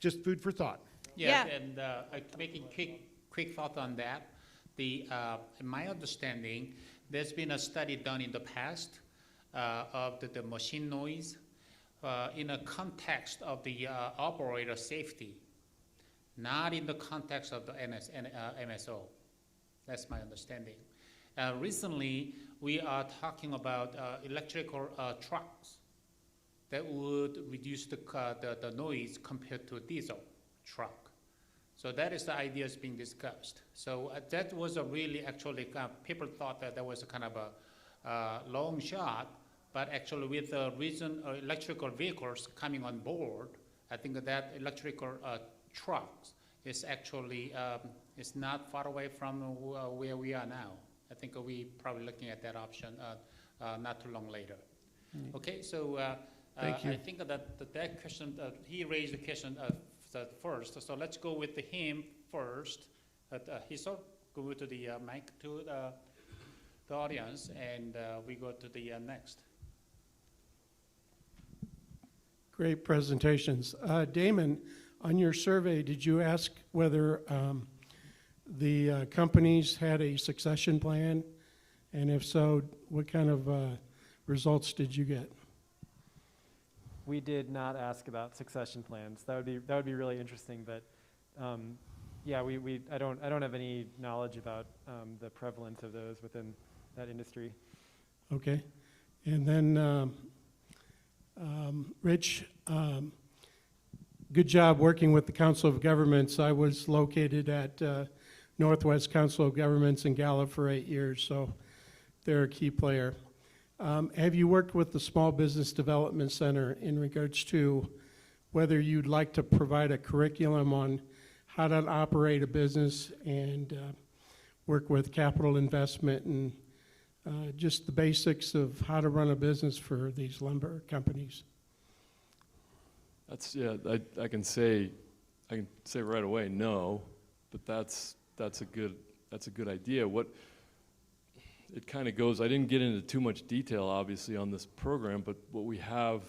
just food for thought. Yeah, Yeah. and making quick thought on that. In my understanding, there's been a study done in the past of the machine noise in a context of the operator safety, not in the context of the MSO. That's my understanding. Recently, we are talking about electrical trucks that would reduce the noise compared to a diesel truck. So that is the ideas being discussed. So that was a really, actually, people thought that was a kind of a long shot, but actually with the recent electrical vehicles coming on board, I think that electrical trucks is actually is not far away from where we are now. I think we probably looking at that option not too long later. Okay, so Thank you. I think that question, he raised the question first, so let's go with him first. Hisor, go to the mic to the audience, and we go to the next. Great presentations. Damon, on your survey, did you ask whether the companies had a succession plan? And if so, what kind of results did you get? We did not ask about succession plans. That would be really interesting, but yeah, I don't have any knowledge about the prevalence of those within that industry. Okay. And then Rich, good job working with the Council of Governments. I was located at Northwest Council of Governments in Gallup for 8 years, so they're a key player. Have you worked with the Small Business Development Center in regards to whether you'd like to provide a curriculum on how to operate a business and work with capital investment and just the basics of how to run a business for these lumber companies? That's, yeah, I can say right away no, but that's a good idea. It kind of goes, I didn't get into too much detail obviously on this program, but what we have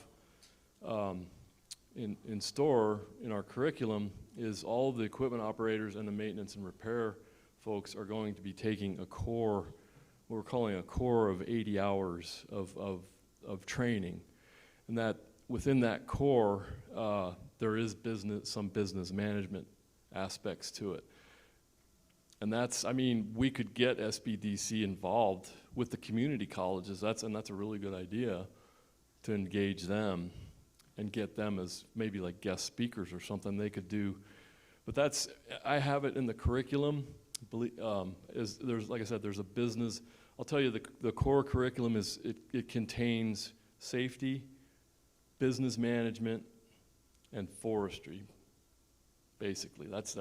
in store in our curriculum is all of the equipment operators and the maintenance and repair folks are going to be taking a core, what we're calling a core of 80 hours of training. And that within that core, there is some business management aspects to it. And that's, I mean, we could get SBDC involved with the community colleges. That's a really good idea to engage them and get them as maybe like guest speakers or something they could do. But I have it in the curriculum. There's, like I said, there's a business. I'll tell you the core curriculum it contains safety, business management, and forestry. Basically, that's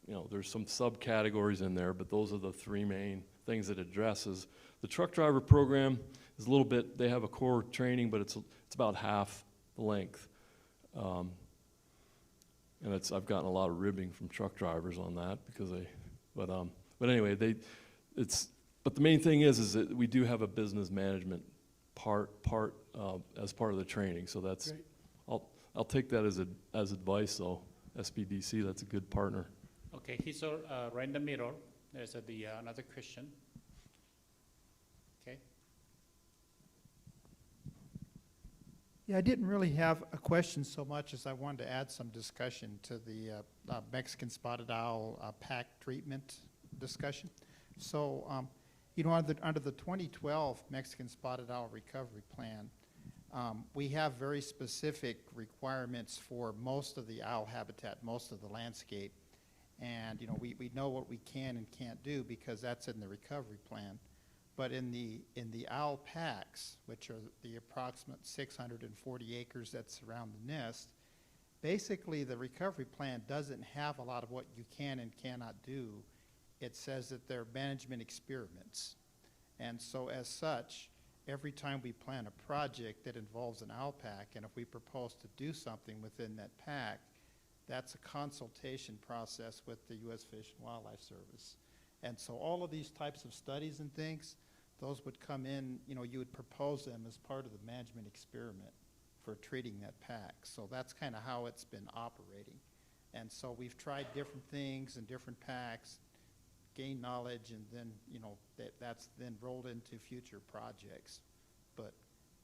you know, there's some subcategories in there, but those are the three main things it addresses. The truck driver program is a little bit, they have a core training, but it's about half the length. And I've gotten a lot of ribbing from truck drivers on that because but anyway, but the main thing is that we do have a business management part as part of the training. So that's, great. I'll take that as advice though. SBDC, that's a good partner. Okay, he's right in the middle. There's another question. Okay. Yeah, I didn't really have a question so much as I wanted to add some discussion to the Mexican spotted owl pack treatment discussion. So, you know, under the 2012 Mexican spotted owl recovery plan, we have very specific requirements for most of the owl habitat, most of the landscape. And, you know, we know what we can and can't do because that's in the recovery plan. But in the owl packs, which are the approximate 640 acres that surround the nest, basically the recovery plan doesn't have a lot of what you can and cannot do. It says that they're management experiments. And so as such, every time we plan a project that involves an OWLPAC, and if we propose to do something within that PAC, that's a consultation process with the U.S. Fish and Wildlife Service. And so all of these types of studies and things, those would come in, you know, you would propose them as part of the management experiment for treating that PAC. So that's kind of how it's been operating. And so we've tried different things in different PACs, gain knowledge, and then, you know, that's then rolled into future projects. But,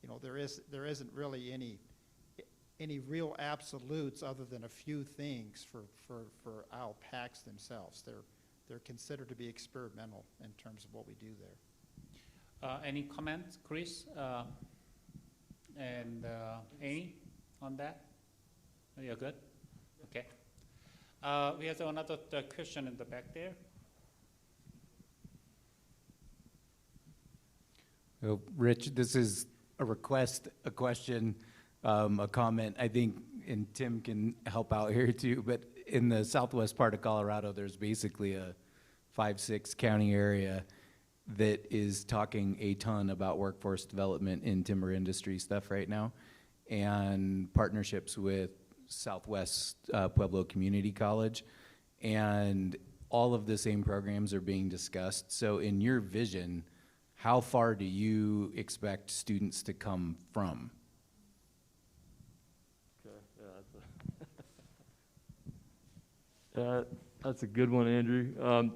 you know, there isn't really any real absolutes other than a few things for our PACs themselves. They're considered to be experimental in terms of what we do there. Any comments, Chris and Amy, on that? You're good? Okay. We have another question in the back there. Well, Rich, this is a request, a question, a comment, I think, and Tim can help out here too, but in the southwest part of Colorado, there's basically a 5-6 county area that is talking a ton about workforce development in timber industry stuff right now, and partnerships with Southwest Pueblo Community College, and all of the same programs are being discussed. So in your vision, how far do you expect students to come from? Okay, that's a good one, Andrew.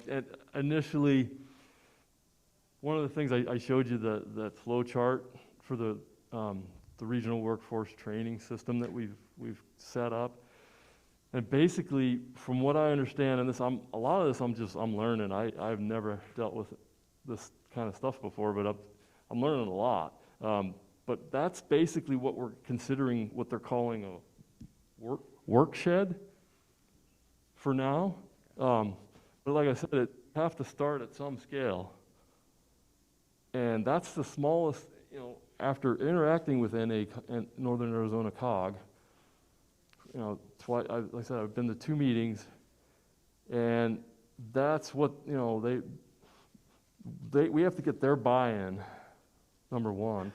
And initially, one of the things I showed you, the flow chart for the regional workforce training system that we've set up. And basically, from what I understand, and a lot of this I'm learning. I've never dealt with this kind of stuff before, but I'm learning a lot. But that's basically what we're considering, what they're calling a work shed for now. But like I said, it have to start at some scale. And that's the smallest, you know, after interacting with Northern Arizona COG, you know, like I said, I've been to 2 meetings, and that's what, you know, we have to get their buy-in, number one.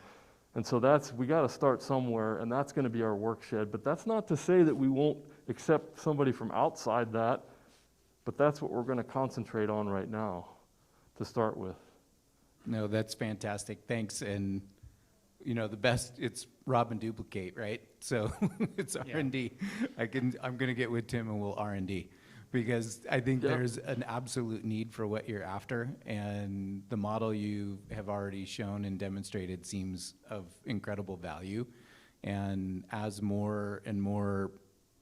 And so we got to start somewhere, and that's going to be our work shed. But that's not to say that we won't accept somebody from outside that, but that's what we're going to concentrate on right now to start with. No, that's fantastic. Thanks. And, you know, the best, it's rob and duplicate, right? So it's R&D. I'm going to get with Tim and we'll R&D, because I think there's an absolute need for what you're after, and the model you have already shown and demonstrated seems of incredible value. And as more and more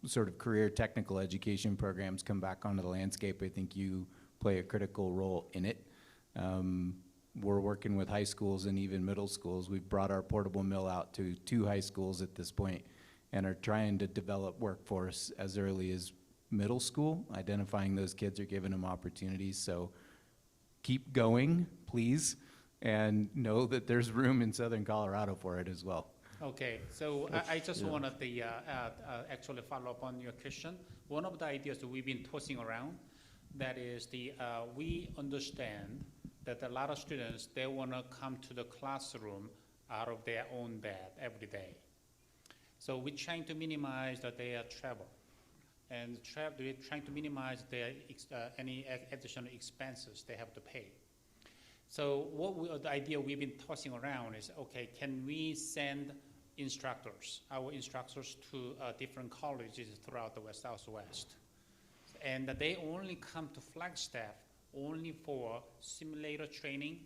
sort of career technical education programs come back onto the landscape, I think you play a critical role in it. We're working with high schools and even middle schools. We've brought our portable mill out to 2 high schools at this point and are trying to develop workforce as early as middle school, identifying those kids, are giving them opportunities. So keep going, please, and know that there's room in Southern Colorado for it as well. Okay, so I just wanted to actually follow up on your question. One of the ideas that we've been tossing around, that is we understand that a lot of students, they want to come to the classroom out of their own bed every day. So we're trying to minimize their travel, and we're trying to minimize their any additional expenses they have to pay. So the idea we've been tossing around is, okay, can we send our instructors to different colleges throughout the Southwest, and they only come to Flagstaff only for simulator training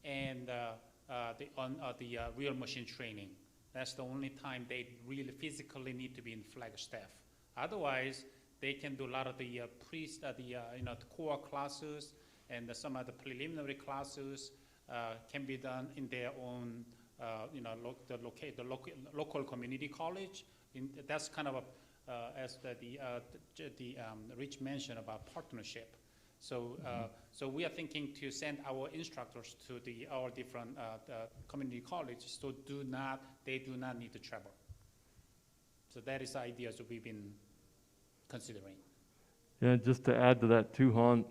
and the real machine training. That's the only time they really physically need to be in Flagstaff. Otherwise, they can do a lot of the core classes, and some of the preliminary classes can be done in their own, the local community college. That's kind of as Rich mentioned about partnership. So, so we are thinking to send our instructors to our different community colleges. So they do not need to travel. So that is ideas that we've been considering. Yeah, just to add to that too, Han,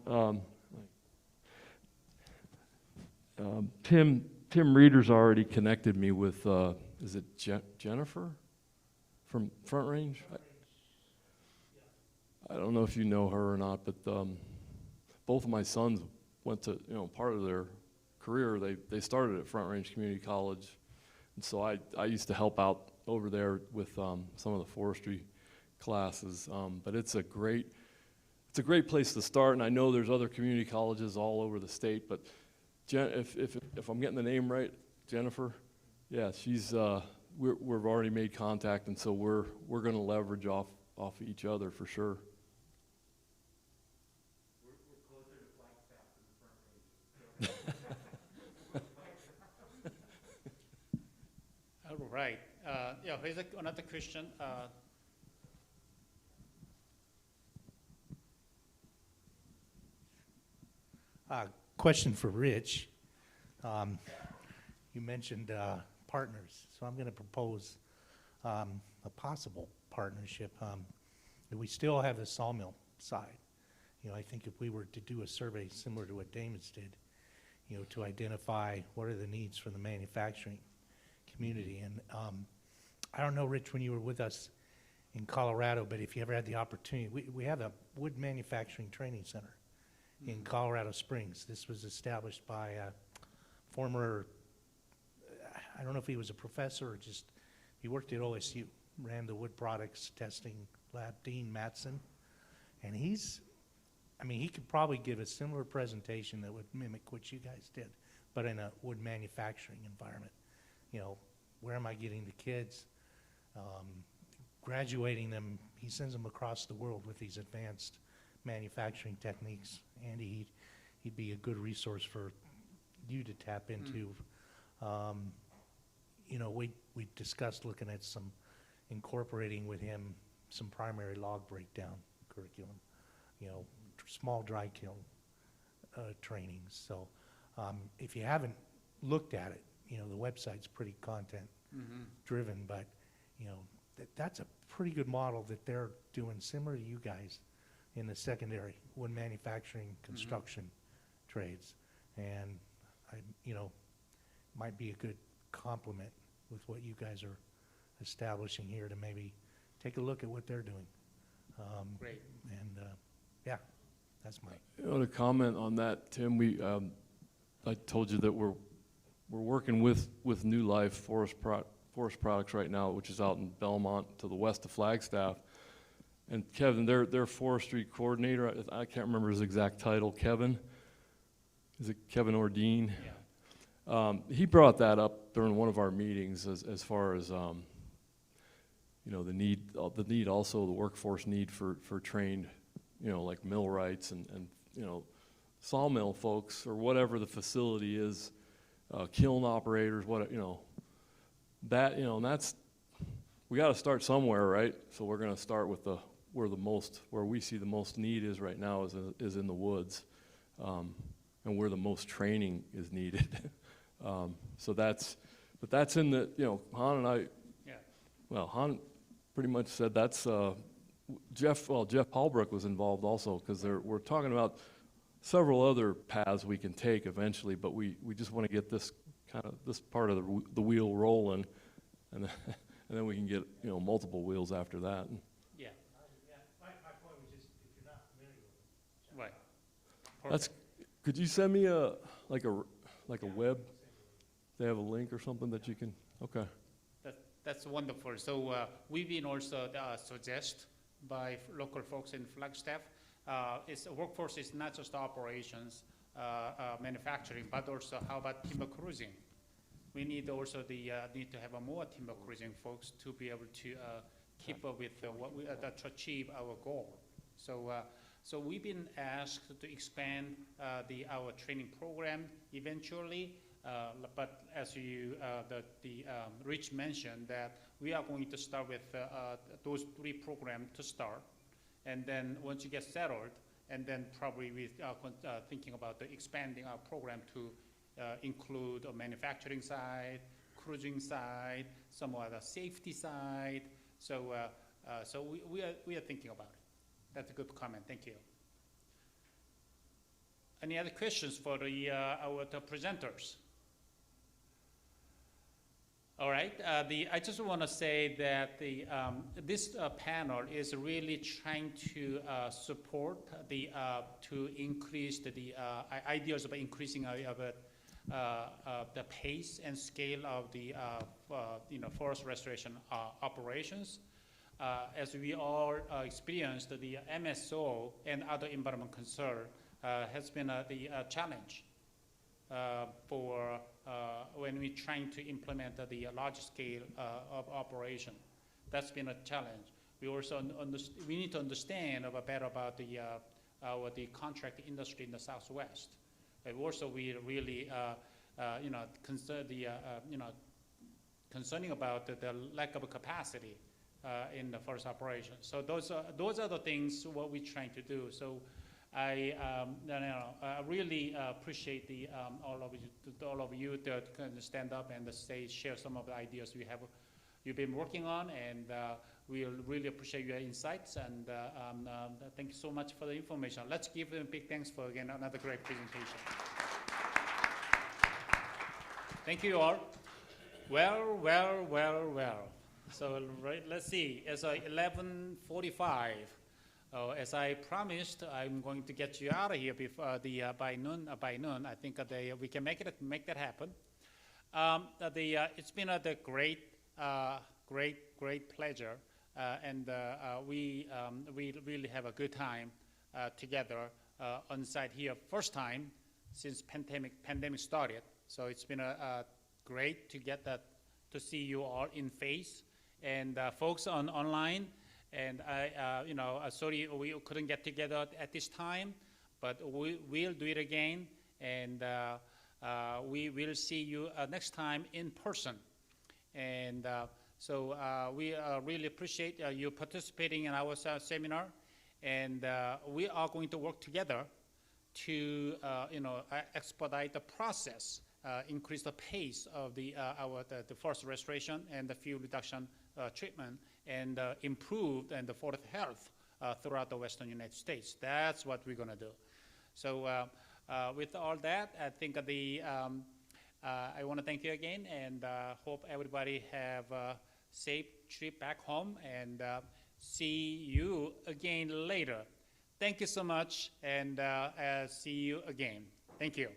Tim Reeder's already connected me with, is it Jennifer from Front Range? I don't know if you know her or not, but both of my sons went to, part of their career, they started at Front Range Community College. And so I used to help out over there with some of the forestry classes. But it's a great place to start, and I know there's other community colleges all over the state, but if I'm getting the name right, Jennifer, yeah, she's, we've already made contact, and so we're going to leverage off each other for sure. We're closer to Flagstaff than the Front Range. All right. Yeah, here's another question. Question for Rich. You mentioned partners, so I'm going to propose a possible partnership. We still have the sawmill side. I think if we were to do a survey similar to what Damon's did, to identify what are the needs for the manufacturing community. And I don't know, Rich, when you were with us in Colorado, but if you ever had the opportunity, we have a wood manufacturing training center in Colorado Springs. This was established by a former, I don't know if he was a professor or just, he worked at OSU, ran the wood products testing lab, Dean Matson. And he could probably give a similar presentation that would mimic what you guys did, but in a wood manufacturing environment. Where am I getting the kids? Graduating them, he sends them across the world with these advanced manufacturing techniques. Andy, he'd be a good resource for you to tap into. We discussed looking at incorporating with him some primary log breakdown curriculum, small dry kiln trainings. So if you haven't looked at it, the website's pretty content driven, but that's a pretty good model that they're doing similar to you guys in the secondary wood manufacturing construction trades. And might be a good complement with what you guys are establishing here to maybe take a look at what they're doing. Great. And yeah, that's my. To comment on that, Tim, I told you that we're working with New Life Forest Products right now, which is out in Belmont to the west of Flagstaff. And Kevin, their forestry coordinator, I can't remember his exact title. Kevin, is it Kevin Ordine? Yeah. He brought that up during one of our meetings as far as the need also the workforce need for trained, like millwrights and sawmill folks or whatever the facility is, kiln operators, and that's, we got to start somewhere, right? So we're going to start with where we see the most need is right now is in the woods, and where the most training is needed. So that's in the, Han and I, Yeah. well, Han pretty much said that's, Jeff Hallbrook was involved also, because we're talking about several other paths we can take eventually, but we just want to get this part of the wheel rolling, and then we can get multiple wheels after that. Yeah. My point was just if you're not familiar with it. Right. That's. Could you send me a web? They have a link or something that you can. Okay. That's wonderful. So we've been also suggested by local folks in Flagstaff. Workforce is not just operations, manufacturing, but also how about timber cruising? We need also need to have more timber cruising folks to be able to keep up with what we to achieve our goal. So we've been asked to expand our training program eventually, but as Rich mentioned that we are going to start with those 3 programs to start, and then once you get settled, and then probably we are thinking about expanding our program to include a manufacturing side, cruising side, some other safety side, So, so we are thinking about it. That's a good comment. Thank you. Any other questions for the presenters? All right. I just want to say that this panel is really trying to support to increase the ideas of increasing the pace and scale of the forest restoration operations. As we all experienced, the MSO and other environment concern has been the challenge for when we're trying to implement the large scale of operation. That's been a challenge. We also we need to understand better about the contract industry in the Southwest. And also, we really concerning about the lack of capacity in the forest operation. So those are the things what we're trying to do. So I really appreciate all of you that can stand up and share some of the ideas you've been working on, and we really appreciate your insights, and thank you so much for the information. Let's give them a big thanks for, again, another great presentation. Thank you all. Well. So let's see, it's 11:45. As I promised, I'm going to get you out of here before by noon. I think we can make that happen. It's been a great pleasure, and we really have a good time together on site here. First time since pandemic started. So it's been great to get to see you all in face, and folks online. And sorry we couldn't get together at this time, but we'll do it again, and we will see you next time in person. And so we really appreciate you participating in our seminar, and we are going to work together to expedite the process, increase the pace of the forest restoration and the fuel reduction treatment, and improve the forest health throughout the Western United States. That's what we're going to do. So with all that, I think I want to thank you again, and hope everybody have a safe trip back home, and see you again later. Thank you so much, and see you again. Thank you.